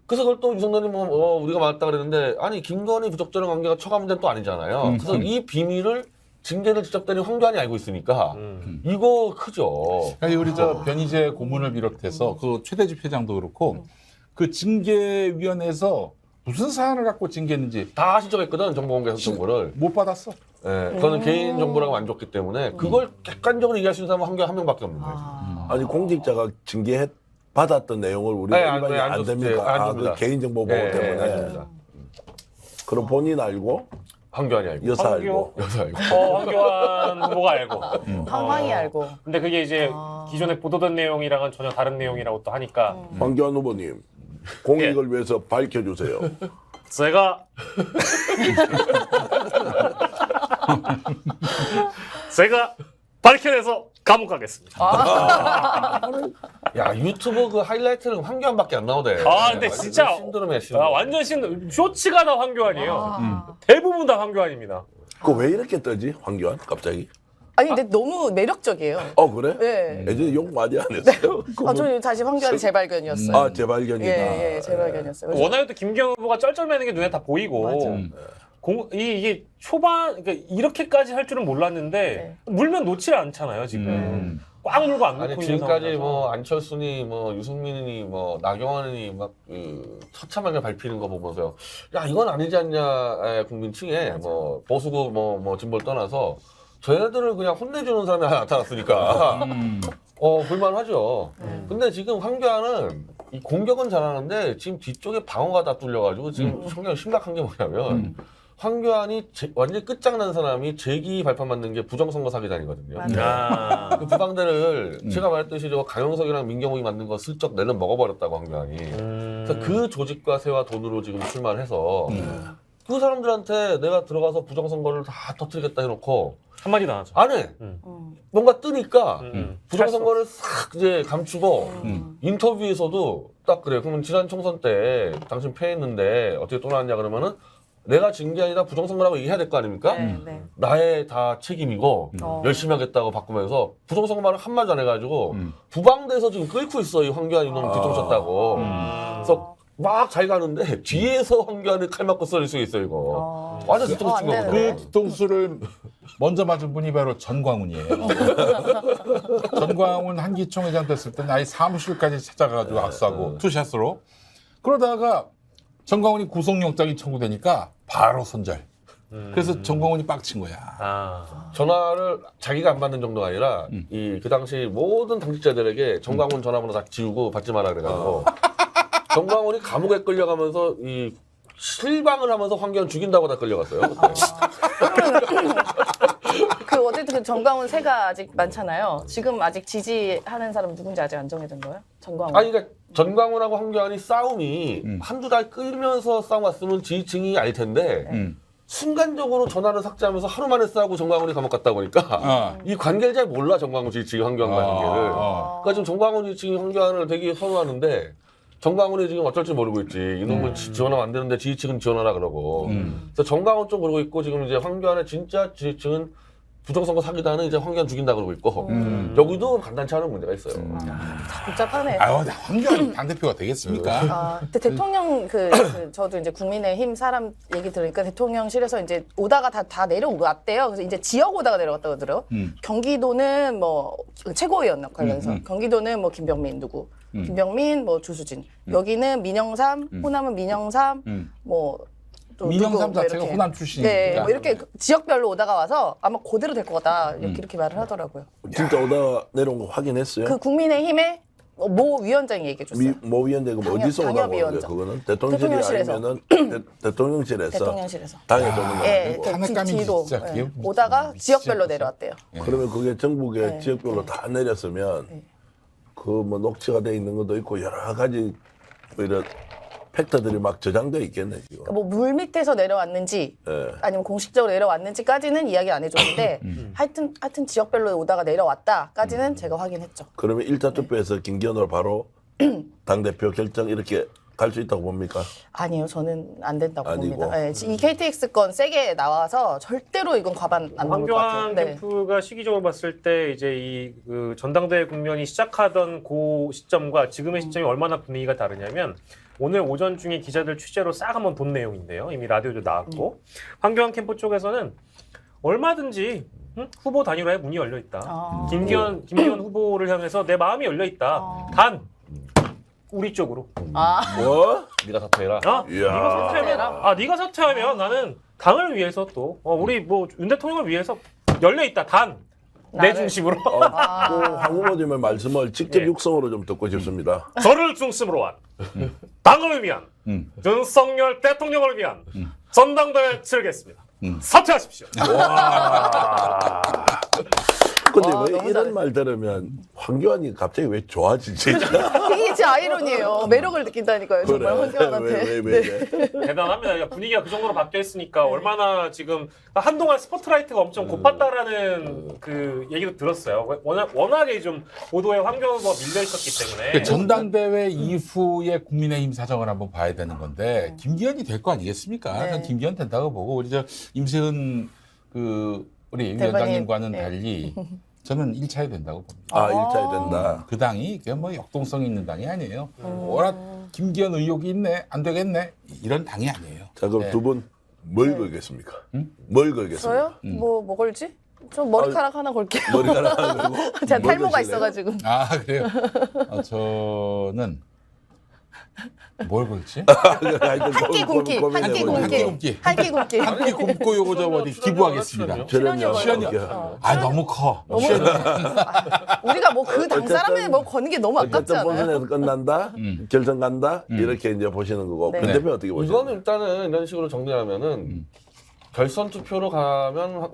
그래서 그걸 또 윤석열이 우리가 맞다 그랬는데 아니 김건희 부적절한 관계가 처가 문제는 또 아니잖아요. 그래서 이 비밀을 징계를 직접 때린 황교안이 알고 있으니까 이거 크죠. 그러니까 우리 저 변희재 고문을 비롯해서 그 최대집 회장도 그렇고 그 징계위원회에서 무슨 사안을 갖고 징계했는지 다 신청했거든 정보공개 정보를. 못 받았어. 예, 그거는 개인 정보라고 안 줬기 때문에 그걸 객관적으로 얘기할 수 있는 사람은 한 명밖에 없는 거예요. 아니 공직자가 징계 받았던 내용을 우리가 네, 일반이 안 줬- 됩니까? 안 아, 줍니다. 그 개인정보 보호 예, 때문에. 안 줍니다. 그럼 본인 알고 황교안이 알고. 여사 황교- 알고. 여사 알고. 황교안 후보가 알고. 황황이 알고. 근데 그게 이제 기존에 보도된 내용이랑은 전혀 다른 내용이라고 또 하니까 황교안 후보님 공익을 위해서 밝혀주세요. 제가 제가 밝혀내서 감옥 가겠습니다. 야 유튜브 그 하이라이트는 황교안밖에 안 나오대. 아, 근데 진짜 신드롬이야 신드롬. 완전 쇼츠가 다 황교안이에요. 대부분 다 황교안입니다. 그거 왜 이렇게 뜨지? 황교안 갑자기? 아니 근데 너무 매력적이에요. 그래? 네. 예전에 욕 많이 안 했어요. 저는 다시 황교안이 재발견이었어요. 아 재발견이다. 예, 재발견이었어요. 그래서 워낙에 또 김경호 후보가 쩔쩔매는 게 눈에 다 보이고 맞아. 이게 초반 그러니까 이렇게까지 할 줄은 몰랐는데 물면 놓질 않잖아요 지금. 꽉 물고 안 놓고 아니 있는 지금까지 상황이라서. 뭐 안철수니 뭐 유승민이니 뭐 나경원이니 막 그 처참하게 밟히는 거 보면서 야 이건 아니지 않냐 국민층에 뭐 보수고 뭐 진보를 떠나서 저희들을 그냥 혼내주는 사람이 하나 나타났으니까 불만하죠. 근데 지금 황교안은 이 공격은 잘하는데 지금 뒤쪽에 방어가 다 뚫려가지고 지금 상당히 심각한 게 뭐냐면 황교안이 완전히 끝장난 사람이 재기 발판 만든 게 부정선거 사기단이거든요. 아. 그 부당대를 제가 말했듯이 저 강용석이랑 민경욱이 만든 거 슬쩍 내는 먹어버렸다고 황교안이. 그래서 그 조직과 세와 돈으로 지금 출마를 해서 그 사람들한테 내가 들어가서 부정선거를 다 터뜨리겠다 해놓고 한마디도 안 하죠. 안 해. 뭔가 뜨니까 부정선거를 싹 이제 감추고 인터뷰에서도 딱 그래. 그러면 지난 총선 때 당신 패했는데 어떻게 또 나왔냐 그러면은 내가 진 게 아니라 부정선거라고 얘기해야 될 거 아닙니까? 네. 나의 다 책임이고 열심히 하겠다고 바꾸면서 부정선거 말을 한마디 안 해가지고 부방대에서 지금 끓고 있어. 이 황교안 이놈 뒤통쳤다고. 그래서 막 잘 가는데 뒤에서 황교안을 칼 맞고 썰릴 수 있어요 이거. 완전 뒤통수 친 안 거거든. 되네. 그 뒤통수를 먼저 맞은 분이 바로 전광훈이에요. 전광훈 한기총 회장 됐을 때 나의 사무실까지 찾아가가지고 악수하고 투샷으로. 그러다가 전광훈이 구속영장이 청구되니까 바로 손절. 그래서 전광훈이 빡친 거야. 아. 전화를 자기가 안 받는 정도가 아니라 그 당시 모든 당직자들에게 정광훈 전화번호 다 지우고 받지 마라 그래가지고 정광훈이 감옥에 끌려가면서 이 실방을 하면서 황교안 죽인다고 다 끌려갔어요. 그 어쨌든 그 정광훈 세가 아직 많잖아요. 지금 아직 지지하는 사람 누군지 아직 안 정해진 거예요? 정광훈. 아니 그러니까 전광훈하고 황교안이 싸움이 한두 달 끌면서 싸움 왔으면 지지층이 알 텐데 순간적으로 전화를 삭제하면서 하루 만에 싸우고 정광훈이 감옥 갔다 보니까 이 관계를 잘 몰라 정광훈 지지층이 황교안과 관계를. 그러니까 지금 정광훈 지지층이 황교안을 되게 선호하는데 정광훈이 지금 어쩔 줄 모르고 있지. 이놈은 지원하면 안 되는데 지지층은 지원하라 그러고. 그래서 정광훈 좀 그러고 있고 지금 이제 황교안의 진짜 지지층은 부정선거 사기단은 이제 황교안 죽인다 그러고 있고 여기도 간단치 않은 문제가 있어요. 복잡하네. 아유, 황교안 당대표가 되겠습니까? 근데 대통령 저도 이제 국민의힘 사람 얘기 들으니까 대통령실에서 이제 오다가 다 내려왔대요. 그래서 이제 지역 오다가 내려갔다고 들어요. 경기도는 뭐 최고위원 관련해서 경기도는 뭐 김병민 누구, 김병민 뭐 주수진. 여기는 민영삼, 호남은 민영삼, 뭐 또 민영삼 누구, 뭐 자체가 이렇게. 호남 출신이니까. 네, 뭐 이렇게 지역별로 오다가 와서 아마 그대로 될 것 같다 이렇게 말을 하더라고요. 진짜 오다 내려온 거 확인했어요? 그 국민의힘에 모 위원장이 얘기해줬어요. 모 위원장이 어디서 오라고 하는 거예요? 당협위원장. 그거는 대통령실이 대통령실에서. 아니면은 대통령실에서 대통령실에서. 당에 오는 거 예, 아니고. 이렇게 뒤로 진짜 그게 오다가 진짜 지역별로 진짜. 내려왔대요. 그러면 그게 전국의 네. 지역별로 다 내렸으면 네. 그 뭐 녹취가 돼 있는 것도 있고 여러 가지 뭐 이런 팩터들이 막 저장돼 있겠네 지금. 그러니까 뭐 물 밑에서 내려왔는지 예. 아니면 공식적으로 내려왔는지까지는 이야기 안 해줬는데 하여튼 지역별로 오다가 내려왔다까지는 제가 확인했죠. 그러면 1차 투표에서 김기현으로 바로 당 대표 결정 이렇게 갈 수 있다고 봅니까? 아니요, 저는 안 된다고 아니고. 봅니다. 예, 이 KTX 건 세게 나와서 절대로 이건 과반 안 넘을 것 같아요. 황교안 네. 캠프가 시기적으로 봤을 때 이제 이 그 전당대회 국면이 시작하던 그 시점과 지금의 시점이 얼마나 분위기가 다르냐면 오늘 오전 중에 기자들 취재로 싹 한번 본 내용인데요. 이미 라디오도 나왔고 황교안 캠프 쪽에서는 얼마든지 후보 단일화에 문이 열려 있다. 아. 김기현 후보를 향해서 내 마음이 열려 있다. 아. 단 우리 쪽으로. 아, 뭐? 네가 사퇴해라. 이야. 네가 사퇴하면 네가 사퇴하면 나는 당을 위해서 또 우리 뭐 윤 대통령을 위해서 열려 있다. 단 내 나를- 중심으로. 황 후보님의 말씀을 직접 예. 육성으로 좀 듣고 싶습니다. 저를 중심으로 한 당을 위한 윤석열 대통령을 위한 전당대회 치르겠습니다. 사퇴하십시오. 근데 와, 왜 너무 이런 잘했어. 말 들으면 황교안이 갑자기 왜 좋아지지? 이게 제 아이러니예요. 매력을 느낀다니까요. 정말 황교안한테. 왜. 대단합니다. 그러니까 분위기가 그 정도로 바뀌어 있으니까 얼마나 지금 한동안 스포트라이트가 엄청 고팠다라는 그 얘기도 들었어요. 워낙에 좀 보도에 황교안 후보가 밀려 있었기 때문에. 그 전당대회 이후의 국민의힘 사정을 한번 봐야 되는 건데 김기현이 될 거 아니겠습니까? 네. 전 김기현 된다고 보고 우리 저 임세은 우리 대변인, 위원장님과는 네. 달리 저는 1차에 된다고 봅니다. 아, 일차에 된다. 그 당이 그냥 뭐 역동성 있는 당이 아니에요. 워낙 김기현 의혹이 있네, 안 되겠네 이런 당이 아니에요. 자, 그럼 네. 두 분 뭘 걸겠습니까? 뭘 걸겠습니까? 저요? 뭐 걸지? 좀 머리카락 하나 걸게요. 머리카락 하고 제가 뭘 탈모가 걸실래요? 있어가지고. 아 그래요? 저는 뭘 걸지? 한 끼 굶기, 한 끼 한 끼 굶기, 굶기. 한 끼 굶기. 한 끼 굶고 요거 저 어디 기부하겠습니다. 출연료. 출연료. 이렇게. 아 너무 커. 너무 우리가 뭐 그 당 사람에 뭐 거는 게 너무 아깝지 어쨌든 않아요? 본선에서 끝난다, 결선 간다 이렇게 이제 보시는 거고. 네. 근 대표 어떻게 보시나요? 이거는 일단은 이런 식으로 정리하면은 결선 투표로 가면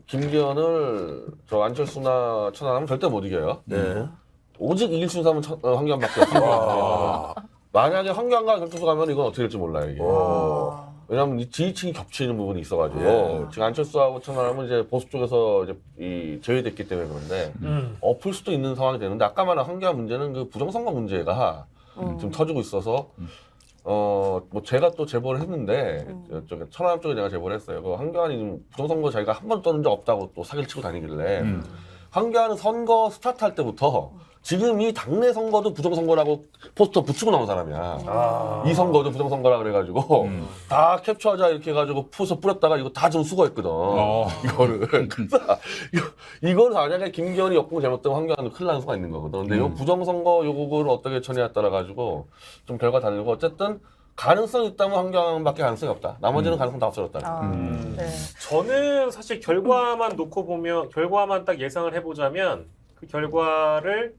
김기현을 저 안철수나 천하람은 절대 못 이겨요. 네. 오직 이길 수 있는 사람은 황교안밖에 없어요. 만약에 황교안과 결투수 가면 이건 어떻게 될지 몰라요. 이게. 왜냐하면 이 지지층이 겹치는 부분이 있어가지고 지금 안철수하고 천하람은 이제 보수 쪽에서 이제 이 제외됐기 때문에 그런데 엎을 수도 있는 상황이 되는데 아까 말한 황교안 문제는 그 부정선거 문제가 지금 터지고 있어서 뭐 제가 또 제보를 했는데 저기 천하람 쪽에 내가 제보를 했어요. 그 황교안이 지금 부정선거 자기가 한 번 떠는 적 없다고 또 사기를 치고 다니길래 황교안은 선거 스타트할 때부터 지금 이 당내 선거도 부정선거라고 포스터 붙이고 나온 사람이야. 이 선거도 부정선거라 그래가지고 다 캡처하자 이렇게 해가지고 포스터 뿌렸다가 이거 다 좀 수거했거든. 이거를. 그래서 이걸 만약에 김기현이 역공 잘못되면 황교안도 큰일 나는 수가 있는 거거든. 근데 이 부정선거 요구를 어떻게 처리에 따라가지고 좀 결과 다르고 어쨌든 가능성이 있다면 황교안밖에 가능성이 없다. 나머지는 가능성 다 없어졌다. 네. 저는 사실 결과만 놓고 보면 결과만 딱 예상을 해보자면 그 결과를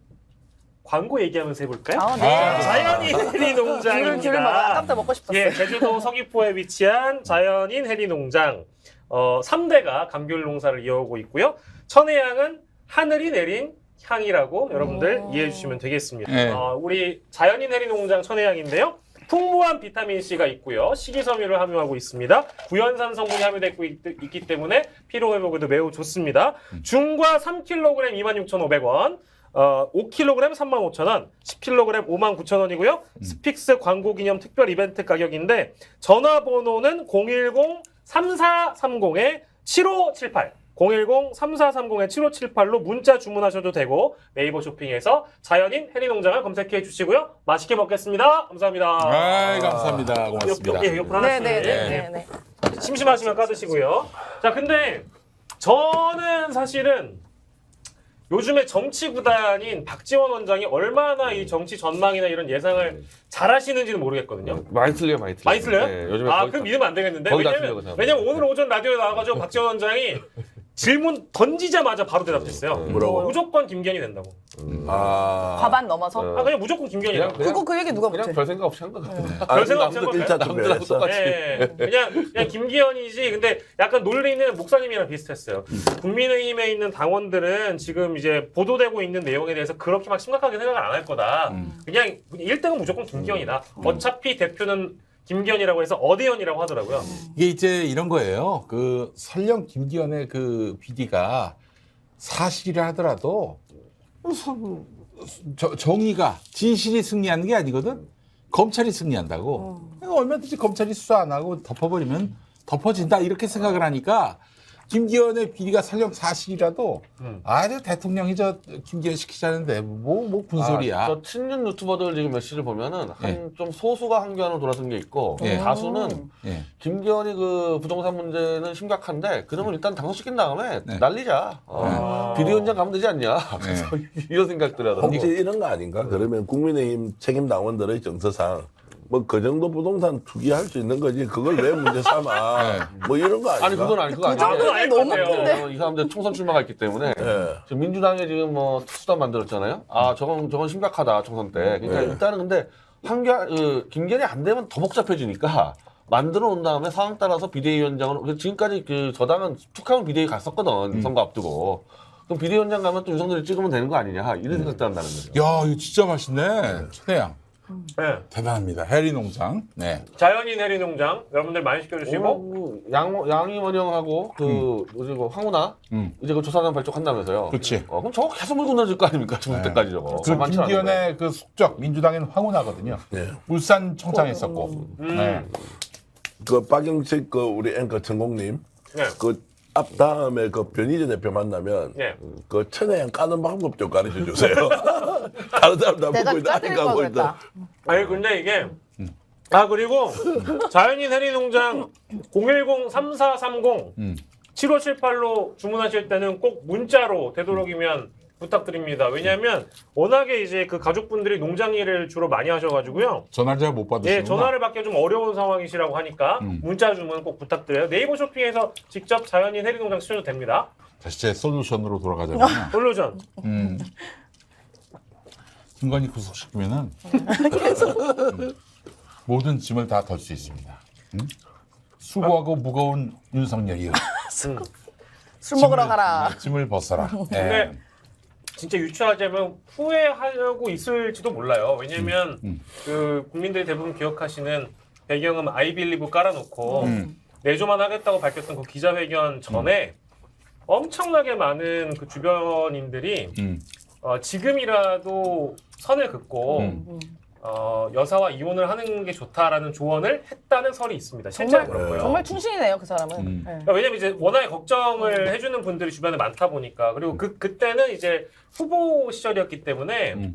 광고 얘기하면서 해볼까요? 아, 네. 자연인 해리 귤을 먹어. 농장입니다. 아깝다 먹고 싶었어요. 예, 제주도 서귀포에 위치한 자연인 해리 농장 3대가 감귤 농사를 이어오고 있고요. 천혜향은 하늘이 내린 향이라고 여러분들 이해해 주시면 되겠습니다. 네. 우리 자연인 해리 농장 천혜향인데요. 풍부한 비타민C가 있고요. 식이섬유를 함유하고 있습니다. 구연산 성분이 함유되고 있기 때문에 피로회복에도 매우 좋습니다. 중과 3kg 26,500원, 5kg 35,000원, 10kg 59,000원이고요. 스픽스 광고 기념 특별 이벤트 가격인데 전화번호는 010-3430-7578 010-3430-7578로 문자 주문하셔도 되고 네이버 쇼핑에서 자연인 해리농장을 검색해 주시고요. 맛있게 먹겠습니다. 감사합니다. 감사합니다. 고맙습니다. 옆으로 하나씩. 네네네. 심심하시면 까드시고요. 자, 근데 저는 사실은 요즘에 정치 구단인 박지원 원장이 얼마나 이 정치 전망이나 이런 예상을 잘 하시는지는 모르겠거든요. 많이 틀려요, 많이 틀려요. 많이 틀려요? 네, 요즘에 아, 거의 그럼 다- 믿으면 안 되겠는데? 거의 다 왜냐면 틀려요, 그 사람은. 오늘 오전 라디오에 나와가지고 박지원 원장이 질문 던지자마자 바로 대답했어요. 뭐라고? 무조건 김기현이 된다고. 과반 넘어서. 그냥 무조건 김기현이다. 그거 그 얘기 누가 그냥 못해? 별 생각 없이 한 것 같아요. 별 생각 없이 한 남들 건가요? 1차 투표했어. 똑같이. 그냥 김기현이지. 근데 약간 논리는 목사님이랑 비슷했어요. 국민의힘에 있는 당원들은 지금 이제 보도되고 있는 내용에 대해서 그렇게 막 심각하게 생각을 안 할 거다. 그냥 1등은 무조건 김기현이다. 어차피 대표는 김기현이라고 해서 어대현이라고 하더라고요. 이게 이제 이런 거예요. 그 설령 김기현의 그 비리가 사실이라 하더라도 정의가 진실이 승리하는 게 아니거든. 검찰이 승리한다고. 얼마든지 검찰이 수사 안 하고 덮어버리면 덮어진다 이렇게 생각을 하니까 김기현의 비리가 설령 사실이라도 아주 대통령이 저 김기현 시키자는데 뭐 군소리야. 저 친윤 유튜버들 지금 메시지를 보면은 한 좀 소수가 한교안으로 돌아선 게 있고 예. 다수는 예. 김기현이 그 부동산 문제는 심각한데 그러면 일단 당선시킨 다음에 네. 날리자. 비대위원장 가면 되지 않냐. 이런 생각들 하더라고요. 혹시 이런 거 아닌가? 그러면 국민의힘 책임 당원들의 정서상 뭐 그 정도 부동산 투기할 수 있는 거지 그걸 왜 문제 삼아? 뭐 이런 거 아닌가? 아니 그건 아니 그거 그 정도는 아니에요. 너무 큰데. 이 사람들 총선 출마가 있기 때문에 예. 지금 민주당이 지금 뭐 특수단 만들었잖아요. 아 저건 심각하다 총선 때. 그러니까 일단은 근데 김기현이 안 되면 더 복잡해지니까 만들어 놓은 다음에 상황 따라서 비대위원장으로 지금까지 그 저당은 툭하면 비대위 갔었거든 선거 앞두고. 그럼 비대위원장 가면 또 윤석열이 찍으면 되는 거 아니냐 이런 생각도 한다는 거죠. 야 이거 진짜 맛있네. 최대양 네. 대단합니다. 해리농장. 네. 자연인 해리농장 여러분들 많이 시켜주시고 양이원영하고 그 뭐지 그 황운하 이제 그 조사단 발족한다면서요. 그렇지. 그럼 저거 계속 물고 나질 거 아닙니까? 중국 때까지 저거. 그 많지 않은 거예요. 김기현의 그 숙적 민주당에는 황운하거든요. 예. 울산 청장에 있었고. 네. 그 박영식 그 우리 앵커 천공님 네. 그 앞 다음에 그 변희재 대표 만나면 네. 그 천혜향 까는 방법 좀 가르쳐 주세요. 다른 사람 다 내가 보고 있다. 안 짜드릴 까고 걸 있다. 그랬다. 아니 근데 이게 그리고 자연인 해리농장 010-3430 7578로 주문하실 때는 꼭 문자로 되도록이면 부탁드립니다. 왜냐하면 워낙에 이제 그 가족분들이 농장 일을 주로 많이 하셔가지고요. 전화를 잘 못 받으시구나. 예, 전화를 받기 좀 어려운 상황이시라고 하니까 문자 주문 꼭 부탁드려요. 네이버 쇼핑에서 직접 자연인 해리농장 쓰셔도 됩니다. 다시 제 솔루션으로 돌아가자면 솔루션. 김건희 구속시키면은 모든 짐을 다 덜 수 있습니다. 수고하고 무거운 윤석열이요. 술 먹으러 가라. 짐을 벗어라. 근데 진짜 유추하자면 후회하고 있을지도 몰라요. 왜냐면 그 국민들이 대부분 기억하시는 배경음 아이빌리브 깔아놓고 내조만 하겠다고 밝혔던 그 기자회견 전에 엄청나게 많은 그 주변인들이 지금이라도 선을 긋고 여사와 이혼을 하는 게 좋다라는 조언을 했다는 설이 있습니다. 실제로 그런 거예요. 정말 충신이네요 그 사람은. 네. 그러니까 왜냐면 이제 워낙에 걱정을 해주는 분들이 주변에 많다 보니까 그리고 그때는 이제 후보 시절이었기 때문에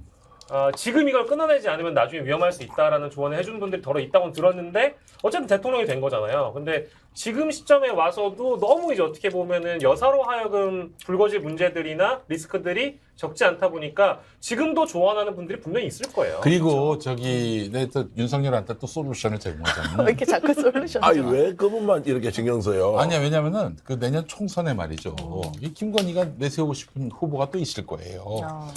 지금 이걸 끊어내지 않으면 나중에 위험할 수 있다라는 조언을 해주는 분들이 더러 있다고 들었는데 어쨌든 대통령이 된 거잖아요. 근데 지금 시점에 와서도 너무 이제 어떻게 보면은 여사로 하여금 불거질 문제들이나 리스크들이 적지 않다 보니까 지금도 조언하는 분들이 분명히 있을 거예요. 그리고 저기 내 또 윤석열한테 또 솔루션을 왜 제공하자면 이렇게 자꾸 솔루션? 아니 왜 그분만 이렇게 신경 써요? 아니야 왜냐면은 그 내년 총선에 말이죠. 이 김건희가 내세우고 싶은 후보가 또 있을 거예요.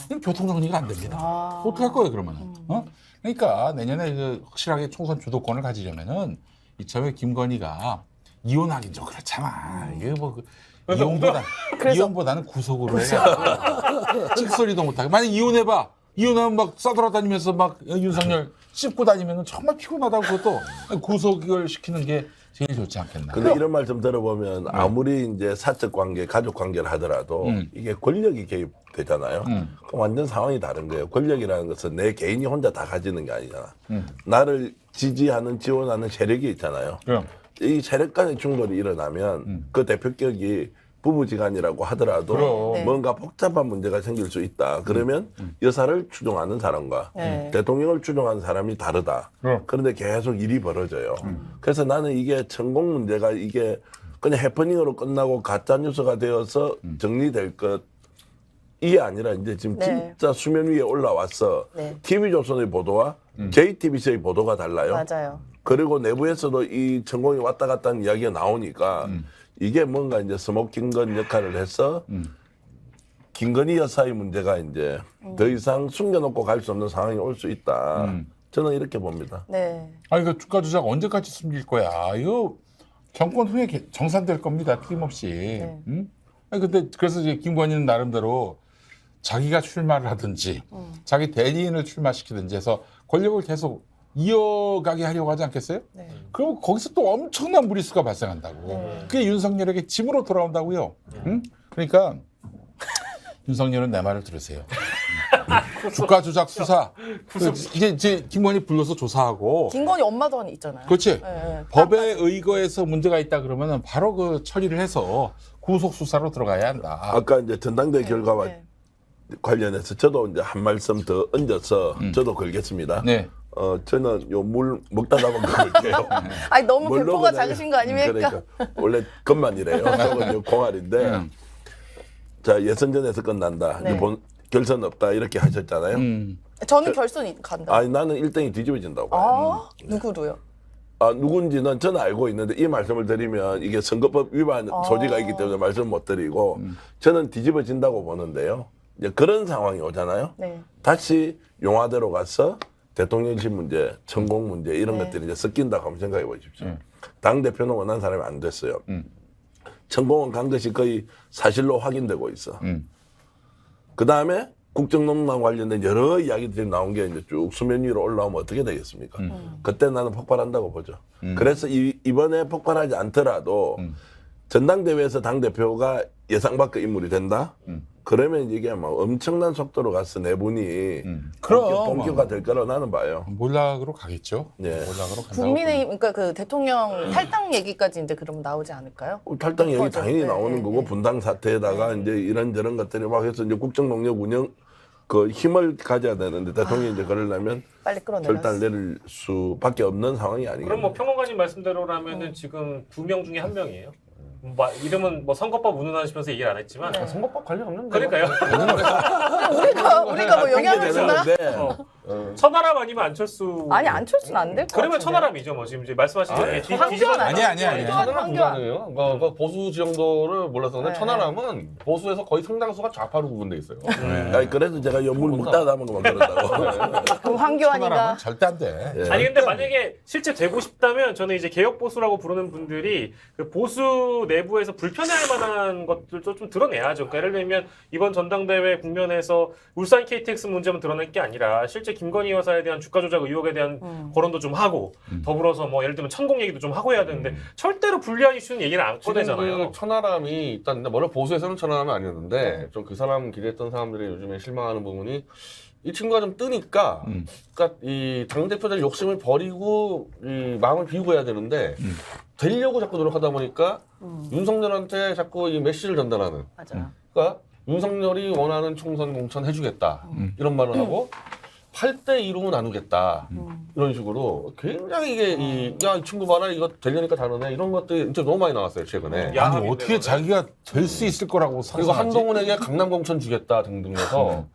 이건 교통 정리가 안 됩니다. 어떻게 할 거예요 그러면은? 그러니까 내년에 그 확실하게 총선 주도권을 가지려면은 이참에 김건희가 이혼하긴 좀 그렇잖아. 이게 뭐 이혼보다는 구속으로 해야 찍소리도 못하게. 만약 이혼해봐. 이혼하면 막 싸돌아다니면서 막 윤석열 씹고 다니면 정말 피곤하다고 그것도 구속을 시키는 게 제일 좋지 않겠나. 근데 이런 말씀 들어보면 아무리 이제 사적 관계, 가족 관계를 하더라도 이게 권력이 개입되잖아요. 그럼 완전 상황이 다른 거예요. 권력이라는 것은 내 개인이 혼자 다 가지는 게 아니잖아. 나를 지지하는, 지원하는 세력이 있잖아요. 그럼. 이 세력 간의 충돌이 일어나면 그 대표격이 부부지간이라고 하더라도 그럼. 뭔가 복잡한 문제가 생길 수 있다. 그러면 여사를 추종하는 사람과 대통령을 추종하는 사람이 다르다. 그런데 계속 일이 벌어져요. 그래서 나는 이게 천공 문제가 이게 그냥 해퍼닝으로 끝나고 가짜뉴스가 되어서 정리될 것 이게 아니라 이제 지금 진짜 수면 위에 올라왔어. TV조선의 보도와 JTBC의 보도가 달라요. 맞아요. 그리고 내부에서도 이 천공이 왔다 갔다 하는 이야기가 나오니까 이게 뭔가 이제 스모킹건 역할을 해서 김건희 여사의 문제가 이제 더 이상 숨겨놓고 갈 수 없는 상황이 올 수 있다. 저는 이렇게 봅니다. 네. 아, 이거 주가 조작 언제까지 숨길 거야? 이거 정권 후에 정산될 겁니다. 틀림없이. 네. 응? 아니, 근데 그래서 이제 김건희는 나름대로 자기가 출마를 하든지 자기 대리인을 출마시키든지 해서 권력을 계속 이어가게 하려고 하지 않겠어요? 네. 그럼 거기서 또 엄청난 무리수가 발생한다고. 그게 윤석열에게 짐으로 돌아온다고요. 응? 그러니까 윤석열은 내 말을 들으세요. 주가 조작 수사. 이제 김건희 불러서 조사하고. 김건희 엄마도 하나 있잖아요. 그렇지. 네. 법에 의거해서 문제가 있다 그러면은 바로 그 처리를 해서 구속 수사로 들어가야 한다. 아까 이제 전당대 결과와 네. 관련해서 저도 이제 한 말씀 더 얹어서 저도 걸겠습니다. 네. 저는 요 물 먹다 남은 거 걸게요. 아니 너무 뭘로 배포가 그냥- 작으신 거 아닙니까? 그러니까 원래 것만이래요. 저건 요 공알인데 자 예선전에서 끝난다. 네. 결선 없다 이렇게 하셨잖아요. 저는 결선 간다. 아니 나는 1등이 뒤집어진다고. 아, 누구로요? 누군지는 저는 알고 있는데 이 말씀을 드리면 이게 선거법 위반 소지가 있기 때문에 말씀 못 드리고 저는 뒤집어진다고 보는데요. 이제 그런 상황이 오잖아요. 네. 다시 용화대로 가서 대통령실 문제, 천공 문제 이런 네. 것들이 이제 섞인다고 한번 생각해 보십시오. 당 대표는 원하는 사람이 안 됐어요. 천공은 간 것이 거의 사실로 확인되고 있어. 그 다음에 국정농단 관련된 여러 이야기들이 나온 게 이제 쭉 수면 위로 올라오면 어떻게 되겠습니까? 그때 나는 폭발한다고 보죠. 그래서 이번에 폭발하지 않더라도 전당대회에서 당대표가 예상 밖의 인물이 된다? 그러면 이게 막 엄청난 속도로 가서 네 분이 그럼. 본격화 될 거라고 나는 봐요. 몰락으로 가겠죠. 네. 몰락으로 간다고. 국민의힘 그러니까 그 대통령 탈당 얘기까지 이제 그럼 나오지 않을까요? 탈당 얘기 그거죠. 당연히 네, 나오는 네, 거고 네. 분당 사태에다가 이제 이런저런 것들이 막 해서 이제 국정농력 운영 그 힘을 가져야 되는데 대통령이 이제 그러려면 빨리 끌어내렸어. 결단 내릴 수밖에 없는 상황이 아니겠어요. 그럼 뭐 평론가님 말씀대로라면은 지금 2명 중에 1명이에요. 이름은 뭐 선거법 운운하시면서 얘기를 안 했지만 네. 선거법 관련 없는데. 그러니까요. 우리가 뭐 영향을 주나? 되는데 천하람 아니면 안철수. 아니 안철수는 안 될 것 같은데. 그러면 천하람이죠. 뭐 지금 이제 말씀하신 대로 황교안 아니야. 황교안. 천하람이에요. 그 보수 지형도를 몰라서 근데 네. 천하람은 보수에서 거의 상당수가 좌파로 구분돼 있어요. 아니, 그래서 제가 연물 먹다 남은 것만 그런다고. 그럼 황교안인가? 천하람은 절대 안 돼. 예. 아니 근데 만약에 실제 되고 싶다면 저는 이제 개혁 보수라고 부르는 분들이 그 보수 내부에서 불편해할 만한 것들도 좀 드러내야죠. 그러니까 예를 들면 이번 전당대회 국면에서 울산 KTX 문제만 드러낼 게 아니라 실제 김건희 여사에 대한 주가 조작 의혹에 대한 거론도 좀 하고 더불어서 뭐 예를 들면 천공 얘기도 좀 하고 해야 되는데 절대로 불리한 이슈는 얘기를 안 지금 꺼내잖아요. 그 천하람이 일단 원래 보수에서는 천하람이 아니었는데 좀 그 사람 기대했던 사람들이 요즘에 실망하는 부분이 이 친구가 좀 뜨니까 그러니까 이 당대표들 욕심을 버리고 이 마음을 비우고 해야 되는데 되려고 자꾸 노력하다 보니까 윤석열한테 자꾸 이 메시지를 전달하는 맞아. 그러니까 윤석열이 원하는 총선 공천 해주겠다 이런 말을 하고 8대 2로 나누겠다 이런 식으로 굉장히 이게 이 친구 봐라 이거 되려니까 다르네 이런 것들이 진짜 너무 많이 나왔어요 최근에. 야, 아니 어떻게 자기가 될 수 있을 거라고 그리고 상상하지? 한동훈에게 강남 공천 주겠다 등등 해서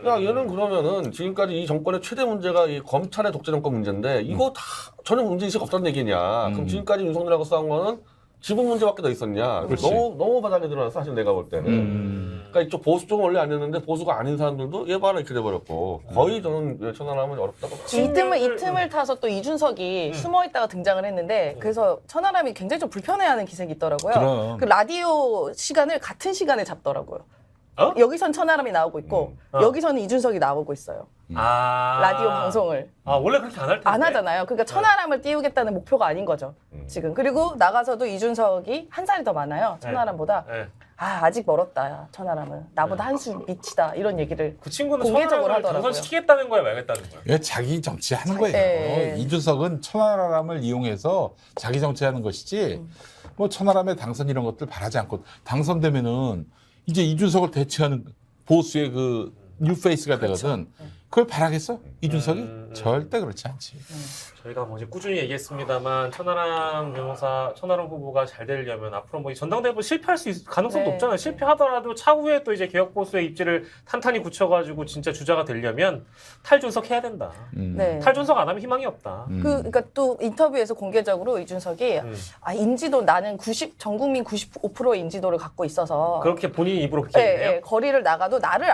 야 얘는 그러면은 지금까지 이 정권의 최대 문제가 이 검찰의 독재 정권 문제인데 이거 다 전혀 문제의식 없다는 얘기냐. 그럼 지금까지 윤석열하고 싸운 거는 지분 문제밖에 더 있었냐. 그렇지. 너무 바닥에 드러나서 사실 내가 볼 때는. 그러니까 이쪽 보수 쪽은 원래 아니었는데 보수가 아닌 사람들도 얘 봐라 이렇게 돼버렸고 거의 저는 천하람은 어렵다고 봐요. 이 틈을 타서 또 이준석이 숨어 있다가 등장을 했는데 그래서 천하람이 굉장히 좀 불편해하는 기색이 있더라고요. 그럼. 그 라디오 시간을 같은 시간에 잡더라고요. 어? 여기선 천하람이 나오고 있고 여기서는 이준석이 나오고 있어요. 라디오 방송을 아 원래 그렇게 안 할 텐데. 안 하잖아요. 그러니까 천하람을 띄우겠다는 목표가 아닌 거죠. 지금 그리고 나가서도 이준석이 한 살이 더 많아요. 천하람보다. 네. 아직 멀었다. 천하람은 나보다 한 수 밑이다. 이런 얘기를 그 친구는 공개적으로 천하람을 하더라고요. 당선시키겠다는 거야 말겠다는 거야. 얘 자기 정치하는 거예요. 예. 이준석은 천하람을 이용해서 자기 정치하는 것이지 뭐 천하람의 당선 이런 것들 바라지 않고 당선되면은 이제 이준석을 대체하는 보수의 그 뉴페이스가 되거든. 그걸 바라겠어? 이준석이? 절대 그렇지 않지. 저희가 뭐 이제 꾸준히 얘기했습니다만 천하람 변호사, 천하람 후보가 잘 되려면 앞으로 뭐 이 전당대회 실패할 가능성도 네. 없잖아요. 실패하더라도 차후에 또 이제 개혁 보수의 입지를 탄탄히 굳혀가지고 진짜 주자가 되려면 탈준석 해야 된다. 네. 탈준석 안 하면 희망이 없다. 그러니까 또 인터뷰에서 공개적으로 이준석이 인지도 나는 전 국민 95%의 인지도를 갖고 있어서 그렇게 본인이 입으로 그렇게 얘기해요? 예, 거리를 나가도 나를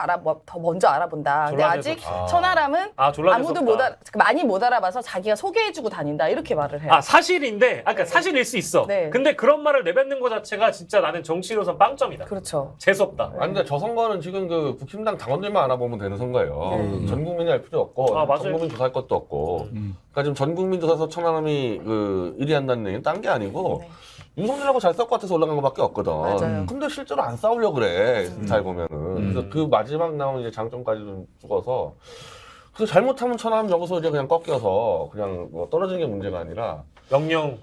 더 먼저 알아본다. 근데 졸라 아직 재수없다. 천하람은 졸라 아무도 재수없다. 많이 못 알아봐서 자기가 소개해주고 다닌다 이렇게 말을 해요. 사실인데, 그러니까 사실일 수 있어. 네. 근데 그런 말을 내뱉는 것 자체가 진짜 나는 정치로선 빵점이다. 그렇죠. 재수없다. 아니 근데 저 선거는 지금 그 국힘당 당원들만 알아보면 되는 선거예요. 전 국민이 알 필요 없고 맞아요. 전 국민 조사할 것도 없고. 그러니까 지금 전 국민 조사에서 천하람이 그 1위 한다는 얘기는 딴 게 아니고 네. 윤석열하고 잘 싸울 것 같아서 올라간 것밖에 없거든. 맞아요. 근데 실제로 안 싸우려고 그래. 잘 보면은. 그래서 그 마지막 나온 이제 장점까지 좀 죽어서. 그래서 잘못하면 천하람 여기서 이제 그냥 꺾여서 그냥 뭐 떨어지는 게 문제가 아니라 영영.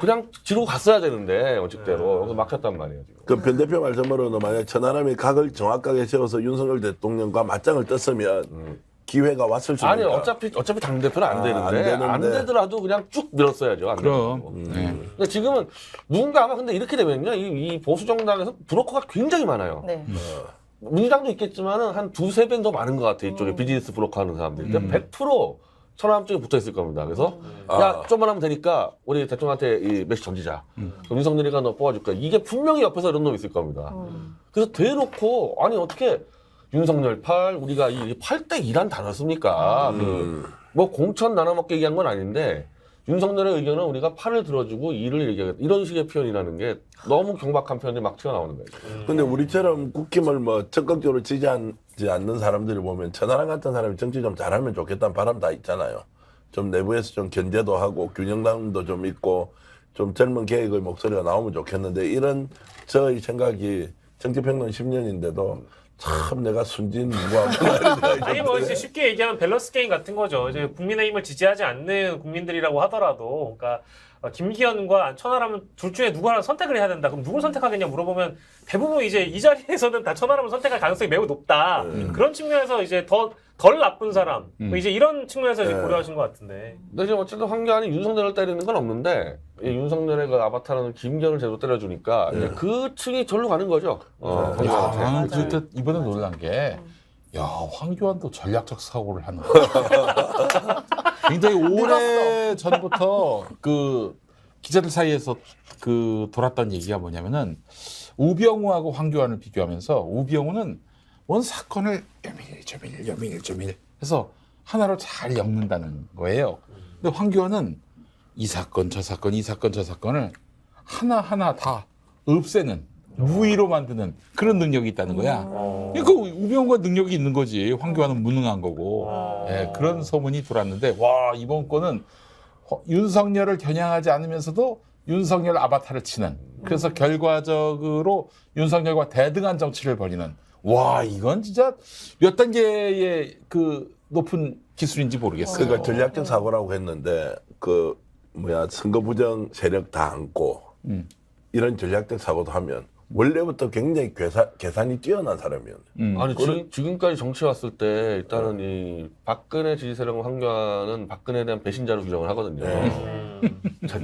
그냥 지르고 갔어야 되는데 원칙대로 여기서 막혔단 말이에요 지금. 그 변 대표 말씀으로는 만약 천하람이 각을 정확하게 세워서 윤석열 대통령과 맞짱을 떴으면 기회가 왔을 수 아니 있다. 어차피 당 대표는 안 되는데 안 안 되는데. 되더라도 그냥 쭉 밀었어야죠. 안 그럼. 되더라도. 네. 근데 지금은 누군가가 근데 이렇게 되면요 이 보수 정당에서 브로커가 굉장히 많아요. 네. 민주당도 있겠지만은 한 두세 배는 더 많은 것 같아 이쪽에 비즈니스 브로커 하는 사람들이. 100% 천하람 쪽에 붙어 있을 겁니다. 그래서 야 좀만 하면 되니까 우리 대통령한테 이 메시지 던지자. 그럼 윤석열이가 너 뽑아줄 거야. 이게 분명히 옆에서 이런 놈이 있을 겁니다. 그래서 대놓고 아니 어떻게 윤석열 팔 우리가 이 8대 2란 단어 씁니까? 뭐 공천 나눠먹게 얘기한 건 아닌데 윤석열의 의견은 우리가 팔을 들어주고 2를 얘기하겠다. 이런 식의 표현이라는 게 너무 경박한 표현이 막 튀어나오는 거예요. 근데 우리처럼 국힘을 뭐 적극적으로 지지하지 않는 사람들을 보면 천하람 같은 사람이 정치 좀 잘하면 좋겠다는 바람 다 있잖아요. 좀 내부에서 좀 견제도 하고 균형감도 좀 있고 좀 젊은 계획의 목소리가 나오면 좋겠는데 이런 저의 생각이 정치평론 10년인데도 참 내가 순진무구한 아니 뭐 이제 쉽게 얘기하면 밸런스 게임 같은 거죠. 이제 국민의힘을 지지하지 않는 국민들이라고 하더라도, 그러니까 김기현과 천하람은 둘 중에 누구 하나 선택을 해야 된다. 그럼 누굴 선택하겠냐 물어보면 대부분 이제 이 자리에서는 다 천하람을 선택할 가능성이 매우 높다. 그런 측면에서 이제 덜 나쁜 사람, 뭐 이제 이런 측면에서 이제 고려하신 것 같은데. 근데 지금 어쨌든 황교안이 윤석열을 때리는 건 없는데 이 윤석열의 그 아바타라는 김기현을 제대로 때려주니까 이제 그 층이 절로 가는 거죠. 야, 진짜 이번에 놀란 게, 야, 황교안도 전략적 사고를 하는 거야. 굉장히 오래 전부터 그 기자들 사이에서 그 돌았던 얘기가 뭐냐면은 우병우하고 황교안을 비교하면서 우병우는 원 사건을 여밀 해서 하나로 잘 엮는다는 거예요. 근데 황교안은 이 사건 저 사건을 하나하나 다 없애는 무위로 만드는 그런 능력이 있다는 거야. 그러니까 우병우가 능력이 있는 거지. 황교안은 무능한 거고. 예, 그런 소문이 돌았는데 와 이번 건은 윤석열을 겨냥하지 않으면서도 윤석열 아바타를 치는. 그래서 결과적으로 윤석열과 대등한 정치를 벌이는. 와 이건 진짜 몇 단계의 그 높은 기술인지 모르겠어요. 그러니까 전략적 사고라고 했는데 그 선거 부정 세력 다 안고 이런 전략적 사고도 하면 원래부터 굉장히 계산이 뛰어난 사람이었네. 아니 지금까지 정치 왔을 때 일단은 이 박근혜 지지 세력 황교안은 박근혜에 대한 배신자로 규정을 하거든요.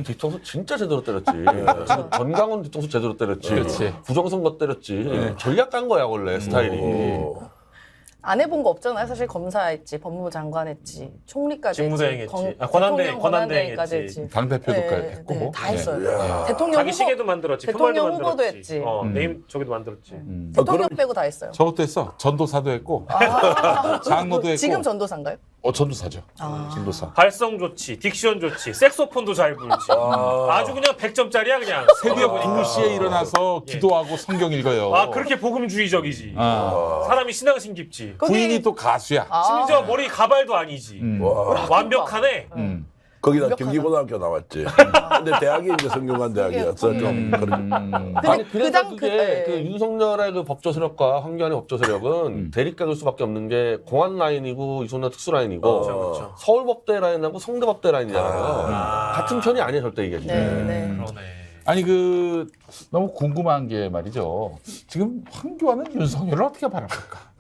뒤통수 진짜 제대로 때렸지. 지금 전강원 뒤통수 제대로 때렸지. 그렇지. 부정선거 때렸지. 전략 간 거야 원래 스타일이. 안 해본 거 없잖아요. 사실 검사했지, 법무부 장관 했지, 총리까지 직무대행 했지, 했지. 권한대행 권한대행까지 했지. 당대표도 네, 했고. 네, 다 네. 했어요. 대통령 자기 후보, 시계도 만들었지. 대통령 푸말도 후보도 만들었지. 했지. 네임 저기도 만들었지. 대통령 빼고 다 했어요. 저것도 했어. 전도사도 했고. 장로도 했고. 지금 전도사인가요? 전도사죠. 전도사. 발성 좋지, 딕션 좋지, 색소폰도 잘 불지. 아주 그냥 100점짜리야 그냥. 새벽 2시에 일어나서 기도하고 성경 읽어요. 그렇게 복음주의적이지. 아. 사람이 신앙심 깊지. 부인이 또 가수야. 심지어 머리 가발도 아니지. 완벽하네. 거기다 경기고등학교 나왔지. 근데 대학이 이제 성균관 대학이었어. 좀 그런. 아니 그래서 그 그게 그 윤석열의 그 법조 세력과 황교안의 법조 세력은 대립각일 수밖에 없는 게 공안 라인이고 이소나 특수 라인이고 그렇죠. 서울법대 라인하고 성대법대 라인이잖아요. 같은 편이 아니에요 절대 이게. 네. 그러네. 아니 너무 궁금한 게 말이죠. 지금 황교안은 윤석열을 어떻게 바라볼까?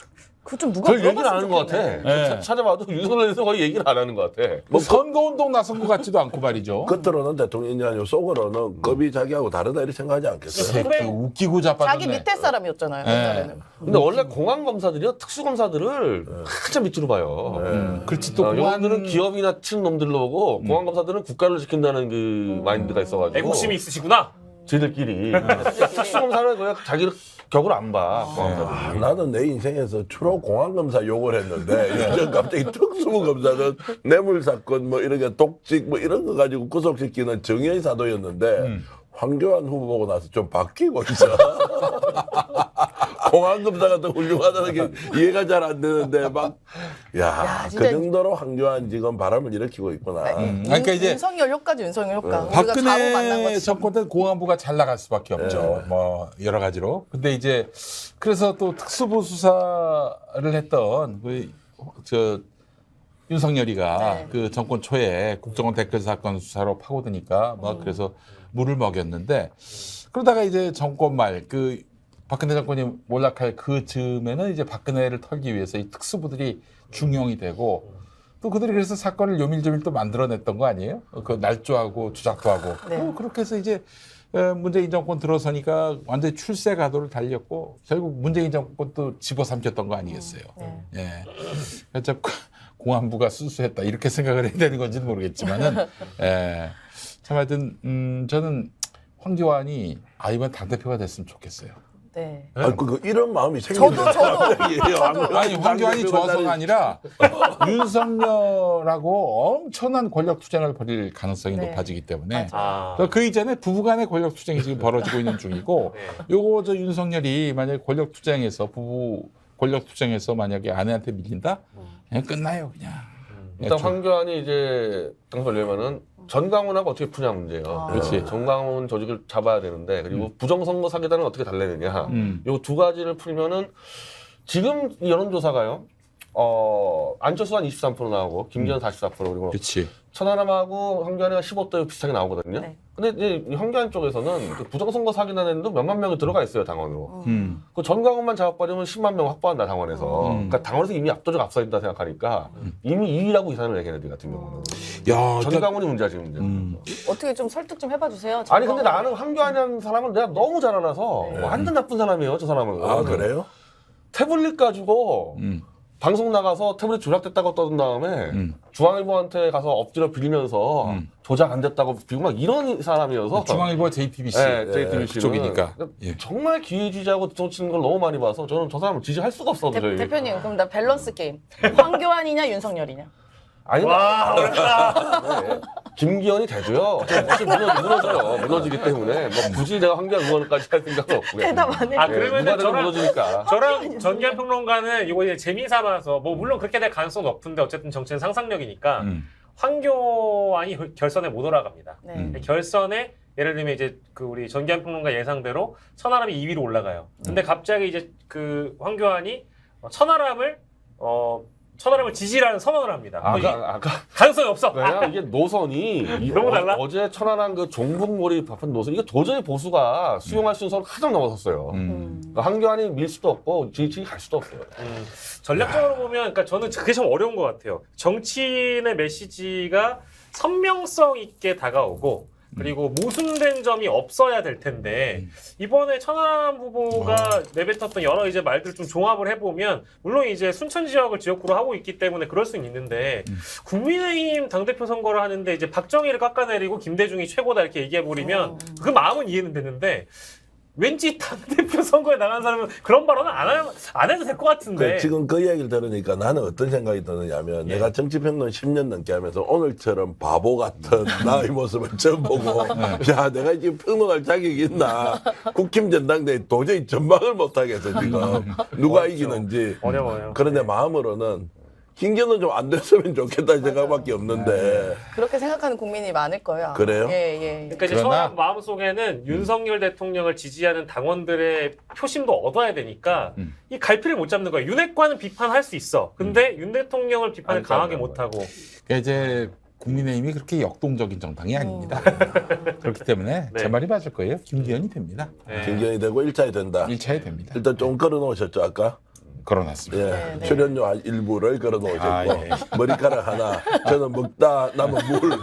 그 좀 누가 별 얘기를 안 하는 것 물어봤으면 같아. 네. 찾아봐도 윤석열에서 거의 얘기를 안 하는 것 같아. 뭐 선거운동 나선 것 같지도 않고 말이죠. 겉으로는 대통령이 아니고 속으로는 급이 자기하고 다르다 이렇게 생각하지 않겠어요? 그 웃기고 자기 자빠졌네. 밑에 사람이었잖아요. 네. 옛날에는. 근데 원래 공안 검사들이요 특수 검사들을 한참 밑으로 봐요. 그렇지 또 공안 영화들은 기업이나 치는 놈들로 보고 공안 검사들은 국가를 지킨다는 그 마인드가 있어가지고 애국심이 있으시구나. 쟤들끼리 특수 검사는 그냥 자기 격으로 안 봐. 공안 검사들. 아, 나는 내 인생에서 주로 공안검사 욕을 했는데 요즘 갑자기 특수부 검사는 뇌물사건 뭐 이렇게 독직 뭐 이런 거 가지고 구속시키는 정의의 사도였는데 황교안 후보 보고 나서 좀 바뀌고 있어. 공안검사가 더 훌륭하다는 게 이해가 잘 안 되는데 막 야, 그 진짜. 정도로 황교안 지금 바람을 일으키고 있구나. 그러니까 이제 윤석열 효과죠, 윤석열 효과. 우리가 자고 만난 박근혜 것처럼. 정권 때 공안부가 잘 나갈 수밖에 없죠. 뭐 여러 가지로. 근데 이제 그래서 또 특수부 수사를 했던 저 윤석열이가 네. 그 정권 초에 국정원 댓글 사건 수사로 파고드니까 뭐 그래서 물을 먹였는데 그러다가 이제 정권 말 그 박근혜 정권이 몰락할 그 즈음에는 이제 박근혜를 털기 위해서 이 특수부들이 중용이 되고 또 그들이 그래서 사건을 요밀조밀 또 만들어냈던 거 아니에요? 그 날조하고 주작도 하고. 네. 그렇게 해서 이제 문재인 정권 들어서니까 완전히 출세 가도를 달렸고 결국 문재인 정권도 집어삼켰던 거 아니겠어요? 네. 예. 그래서 공안부가 수수했다 이렇게 생각을 해야 되는 건지는 모르겠지만은 예. 참 하여튼 저는 황교안이 이번 당대표가 됐으면 좋겠어요. 네. 아니, 이런 마음이 생긴다. 저도. 아니 황교안이 좋아서가 아니라 윤석열하고 엄청난 권력 투쟁을 벌일 가능성이 네. 높아지기 때문에 아. 그 이전에 부부간의 권력 투쟁이 지금 벌어지고 있는 중이고 요거 저 윤석열이 만약에 권력 투쟁에서 부부 권력 투쟁에서 만약에 아내한테 밀린다 그냥 끝나요 그냥. 일단 황교안이 이제 당선되려면은 전광훈하고 어떻게 푸냐 문제예요. 그렇지. 전광훈 조직을 잡아야 되는데 그리고 부정선거 사기단은 어떻게 달래느냐. 요 두 가지를 풀면은 지금 이 여론조사가요. 안철수 한 23% 나오고 김기현 44% 그리고 그렇지. 천하람하고 황교안이가 15대 비슷하게 나오거든요. 네. 근데 이제 이 황교안 쪽에서는 그 부정선거 사기단에도 몇만 명이 들어가 있어요 당원으로. 그 전광훈만 잡아버리면 10만 명 확보한다 당원에서. 그러니까 당원에서 이미 압도적 앞서 있다 생각하니까 이미 2위라고 이사는 걔네들 같은 경우는. 야, 전광훈이 문제야 지금 문제. 어떻게 좀 설득 좀 해봐 주세요. 아니 근데 나는 황교안이라는 사람은 내가 너무 잘 알아서 완전 나쁜 사람이에요 저 사람은. 아, 그래요? 태블릿 가지고 방송 나가서 태블릿 조작됐다고 떠든 다음에 중앙일보한테 가서 엎드려 빌면서 조작 안 됐다고 빌고 막 이런 사람이어서 중앙일보와 JTBC 네, JTBC 그쪽이니까. 예. 정말 기회주의자하고 뒤통치는 걸 너무 많이 봐서 저는 저 사람을 지지할 수가 없어. 저희. 대표님, 그럼 나 밸런스 게임. 황교안이냐, 윤석열이냐? 아니 와, 어렵다. 네. 김기현이 돼도요. 어차피 무너져요. 무너지기 때문에 뭐 굳이 내가 황교안 의원까지 할 생각은 없고. 대답 안 해. 아, 네, 그러면은 누가 되면 저랑- 무너지니까. 저랑 전기현 평론가는 이거 이제 재미삼아서 뭐 물론 그렇게 될 가능성은 높은데 어쨌든 정치는 상상력이니까 황교안이 결선에 못 올라갑니다. 네. 결선에 예를 들면 이제 그 우리 전기현 평론가 예상대로 천하람이 2위로 올라가요. 근데 갑자기 이제 그 황교안이 천하람을 지지라는 선언을 합니다. 뭐 아까 가능성이 없어. 왜냐 이게 노선이 너무 달라? 어제 천안한 그 종북몰이 밥한 노선 이게 도저히 보수가 수용할 수 있는 선을 가장 넘어섰어요. 그러니까 황교안이 밀 수도 없고 지지층이 갈 수도 없어요. 전략적으로 보면, 그러니까 저는 그게 참 어려운 것 같아요. 정치인의 메시지가 선명성 있게 다가오고, 그리고 모순된 점이 없어야 될 텐데, 이번에 천하람 후보가 내뱉었던 여러 이제 말들 좀 종합을 해보면, 물론 이제 순천 지역을 지역구로 하고 있기 때문에 그럴 수는 있는데, 국민의힘 당대표 선거를 하는데 이제 박정희를 깎아내리고 김대중이 최고다 이렇게 얘기해버리면, 그 마음은 이해는 되는데, 왠지 당대표 선거에 나간 사람은 그런 발언은 안 해도 될 것 같은데. 지금 그 이야기를 들으니까 나는 어떤 생각이 드느냐면 내가 정치평론 10년 넘게 하면서 오늘처럼 바보 같은 나의 모습을 처음 보고 야 내가 지금 평론할 자격이 있나 국힘 전당대회 도저히 전망을 못하겠어 지금 누가 이기는지. 어려워요. 그런데 마음으로는 김기현은 좀 안 됐으면 좋겠다 생각밖에 없는데 그렇게 생각하는 국민이 많을 거예요. 그래요? 예. 그러니까 이제 그러나- 천하람 마음속에는 윤석열 대통령을 지지하는 당원들의 표심도 얻어야 되니까 이 갈피를 못 잡는 거예요. 윤핵관은 비판할 수 있어. 근데 윤 대통령을 비판을 안 강하게 따라가는 못 하고. 그러니까 이제 국민의힘이 그렇게 역동적인 정당이 아닙니다. 그렇기 때문에 네. 제 말이 맞을 거예요. 김기현이 됩니다. 네. 김기현이 되고 1차에 된다. 1차에 됩니다. 일단 좀 걸어놓으셨죠 아까? 걸어놨습니다. 예, 네, 네. 출연료 한 일부를 걸어놓으셨고 아, 예. 머리카락 하나 저는 먹다 남은 물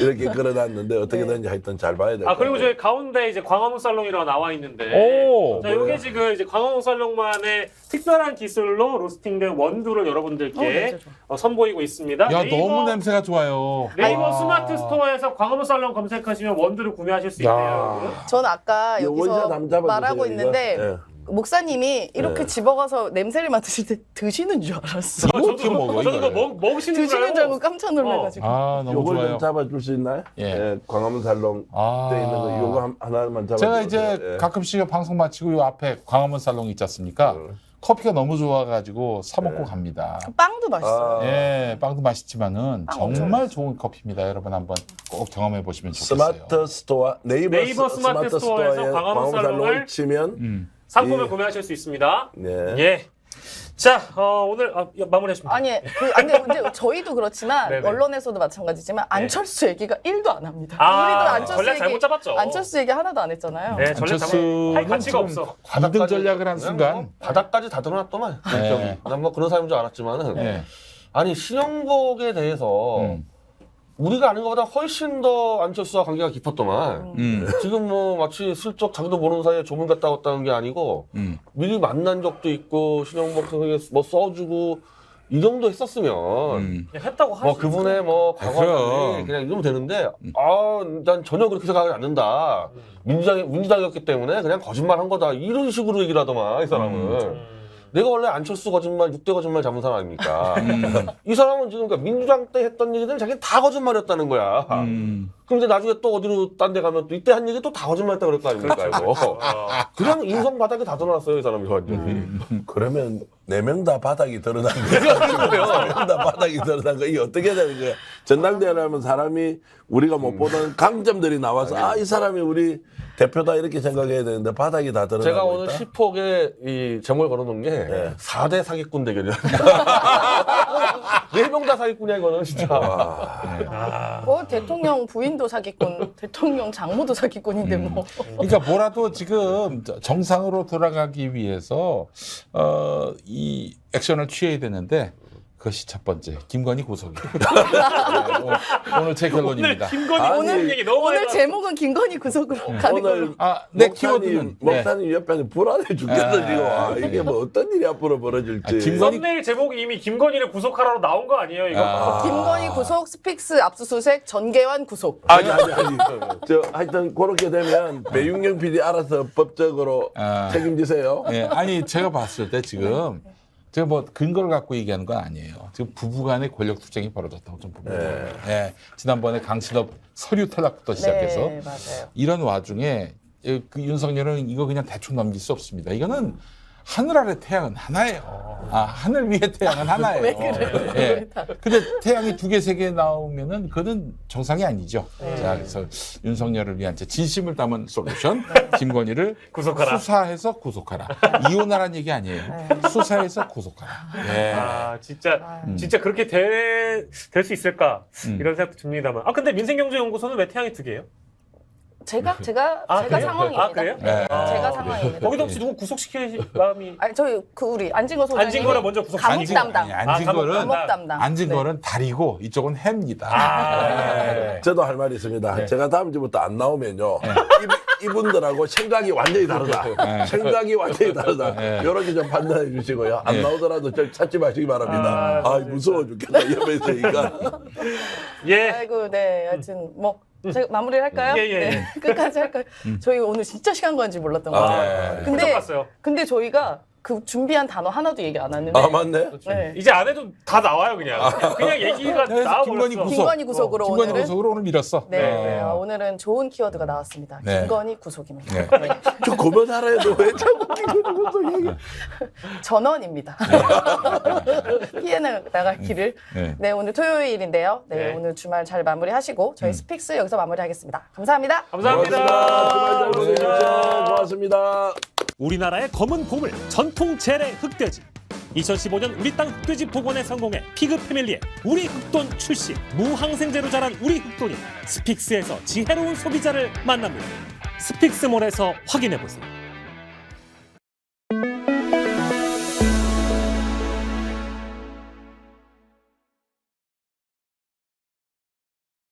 이렇게 걸어놨는데 어떻게 되는지 하여튼 잘 봐야 돼요. 아 그리고 저희 가운데 이제 광화문 살롱이라고 나와 있는데, 오, 자 요게 지금 이제 광화문 살롱만의 특별한 기술로 로스팅된 원두를 여러분들께 네, 좋아. 선보이고 있습니다. 야 네이버, 너무 냄새가 좋아요. 네이버 아. 스마트 스토어에서 광화문 살롱 검색하시면 원두를 구매하실 수 야. 있대요. 여러분. 저는 아까 이거 원샷 여기서 한번 잡아주세요, 말하고 이거. 있는데 예. 목사님이 이렇게 네. 집어가서 냄새를 맡으실 때 드시는 줄 알았어. 이거 어떻게 먹어, 저도 이거를? 이거 먹으시는 줄 드시는 줄 알고 알고. 깜짝 놀라가지고. 아 너무 요걸 좋아요. 좀 잡아줄 수 있나요? 예. 예, 광화문 살롱 아. 돼 있는 거 요거 하나만 잡아주세요. 제가 이제 예. 가끔씩 방송 마치고 요 앞에 광화문 살롱 있지 않습니까? 커피가 너무 좋아가지고 사 먹고 갑니다. 빵도 맛있어요. 아. 예, 빵도 맛있지만은 빵 엄청 정말 좋은 커피입니다. 여러분 한번 꼭 경험해 보시면 좋겠어요. 스마트 스토어 네이버 스마트 스토어에서 광화문 살롱을 치면 상품을 예. 구매하실 수 있습니다. 네. 예. 자 오늘 마무리하십니다. 아니, 근데 저희도 그렇지만 네네. 언론에서도 마찬가지지만 안철수 얘기가 1도 안 합니다. 아, 우리도 안철수 전략 얘기 잘못 잡았죠. 안철수 얘기 하나도 안 했잖아요. 네, 전략 잘못 할 안철수는 가치가 지금 없어. 관등 전략을 한 순간 바닥까지 다 드러났더만. 네. 난 뭐 그런 사람인 줄 알았지만은 예. 아니 신영복에 대해서 우리가 아는 것보다 훨씬 더 안철수와 관계가 깊었더만. 지금 뭐 마치 슬쩍 자기도 모르는 사이에 조문 갔다 왔다는 게 아니고 미리 만난 적도 있고 신영복 선생님 뭐 써주고 이 정도 했었으면 그냥 했다고 하시. 뭐 그분의 뭐 그럼. 과거를 그냥 이러면 되는데 난 전혀 그렇게 생각하지 않는다. 민주당이었기 때문에 그냥 거짓말 한 거다. 이런 식으로 얘기를 하더만 이 사람은. 내가 원래 안철수 거짓말, 6대 거짓말 잡은 사람 아닙니까? 이 사람은 지금 그러니까 민주당 때 했던 얘기들은 자기는 다 거짓말이었다는 거야. 그럼 이제 나중에 또 어디로 딴 데 가면 또 이때 한 얘기 또 다 거짓말했다 그럴 거 아닙니까? 이거. 그냥 인성 바닥에 다 드러났어요, 이 사람이 완전히. 그러면 4명 다 바닥이 드러난 거예요. 4명 다 바닥이 드러난 거. 이게 어떻게 되는 거예요? 전당대회를 하면 사람이 우리가 못 보던 강점들이 나와서 이 사람이 우리 대표다 이렇게 생각해야 되는데 바닥이 다 드러나고 제가 오늘 있다. 10폭에 이 제목을 걸어놓은 게 4대 사기꾼 대결이야. 4명 다 사기꾼이야, 이거는 진짜. 대통령 부인도 사기꾼, 대통령 장모도 사기꾼인데 뭐. 그러니까 뭐라도 지금 정상으로 돌아가기 위해서 이 액션을 취해야 되는데 그것이 첫 번째 김건희 구속이에요. 네, 오늘 제 결론입니다. 오늘 김건희 아니, 오늘 얘기 너무 많이 오늘 제목은 김건희 구속으로 가는 걸로. 오늘 내 키워드는 목사님 옆에는 불안해 죽겠어 지금. 이게 뭐 어떤 일이 앞으로 벌어질지. 썸네일 제목이 이미 김건희를 구속하라로 나온 거 아니에요, 이거? 김건희 구속, 스픽스 압수수색, 전계환 구속. 아니. 저 하여튼 그렇게 되면 배윤경 PD 알아서 법적으로 책임지세요. 예, 아니 제가 봤을 때 지금 제가 뭐 근거를 갖고 얘기하는 건 아니에요. 지금 부부간의 권력 투쟁이 벌어졌다고 좀 봅니다. 예, 지난번에 강신업 서류 탈락부터 시작해서 네, 맞아요. 이런 와중에 그 윤석열은 이거 그냥 대충 넘길 수 없습니다. 이거는 하늘 아래 태양은 하나예요. 하늘 위에 태양은 하나예요. 왜 그래요? 예. 근데 태양이 2개, 3개 나오면은 그건 정상이 아니죠. 자, 그래서 윤석열을 위한 진심을 담은 솔루션, 김건희를 구속하라. 수사해서 구속하라. 이혼하라는 얘기 아니에요. 수사해서 구속하라. 예. 진짜 그렇게 될 수 있을까? 이런 생각도 듭니다만. 근데 민생경제연구소는 왜 태양이 2개예요? 제가 그래요? 상황입니다. 그래요? 네. 제가 상황입니다. 거기도 혹시 누구 구속시킬 마음이? 아니 저희 우리 안진거 소장님이 안진거를 먼저 구속. 감옥 담당. 앉은 감옥 거는 담당. 앉은 네. 거는 다리고 이쪽은 해입니다. 저도 할 말이 있습니다. 제가 다음 주부터 안 나오면요. 이분들하고 생각이 완전히 다르다. 생각이 완전히 다르다. 이렇게 좀 판단해 주시고요. 안 나오더라도 저 찾지 마시기 바랍니다. 무서워 죽겠다. 옆에 있으니까. 예. 아이고, 네. 하여튼 뭐 제가 마무리를 할까요? 예. 네. 끝까지 할까요? 저희 오늘 진짜 시간 가는 줄 몰랐던 것 같아요. 훌쩍 갔어요. 근데 저희가 그 준비한 단어 하나도 얘기 안 했는데. 맞네. 네. 이제 안 해도 다 나와요, 그냥. 그냥 얘기가 그래서 나와버렸어. 김건희 구속으로 김건희 오늘은. 구속으로 오늘 밀었어. 네. 오늘은 좋은 키워드가 나왔습니다. 네. 김건희 구속입니다. 네. 저 그만하라 해도 왜 자꾸 김건희 구속 얘기. 전원입니다. 피해 나갈 길을. 네, 오늘 토요일인데요. 네, 오늘 주말 잘 마무리하시고 저희 스픽스 여기서 마무리하겠습니다. 감사합니다. 감사합니다. 주말 잘 보내십시오. 고맙습니다. 우리나라의 검은 보물 전통 재래 흑돼지. 2015년 우리 땅 흑돼지 복원에 성공해 피그 패밀리의 우리 흑돈 출시. 무항생제로 자란 우리 흑돈이 스픽스에서 지혜로운 소비자를 만납니다. 스픽스몰에서 확인해보세요.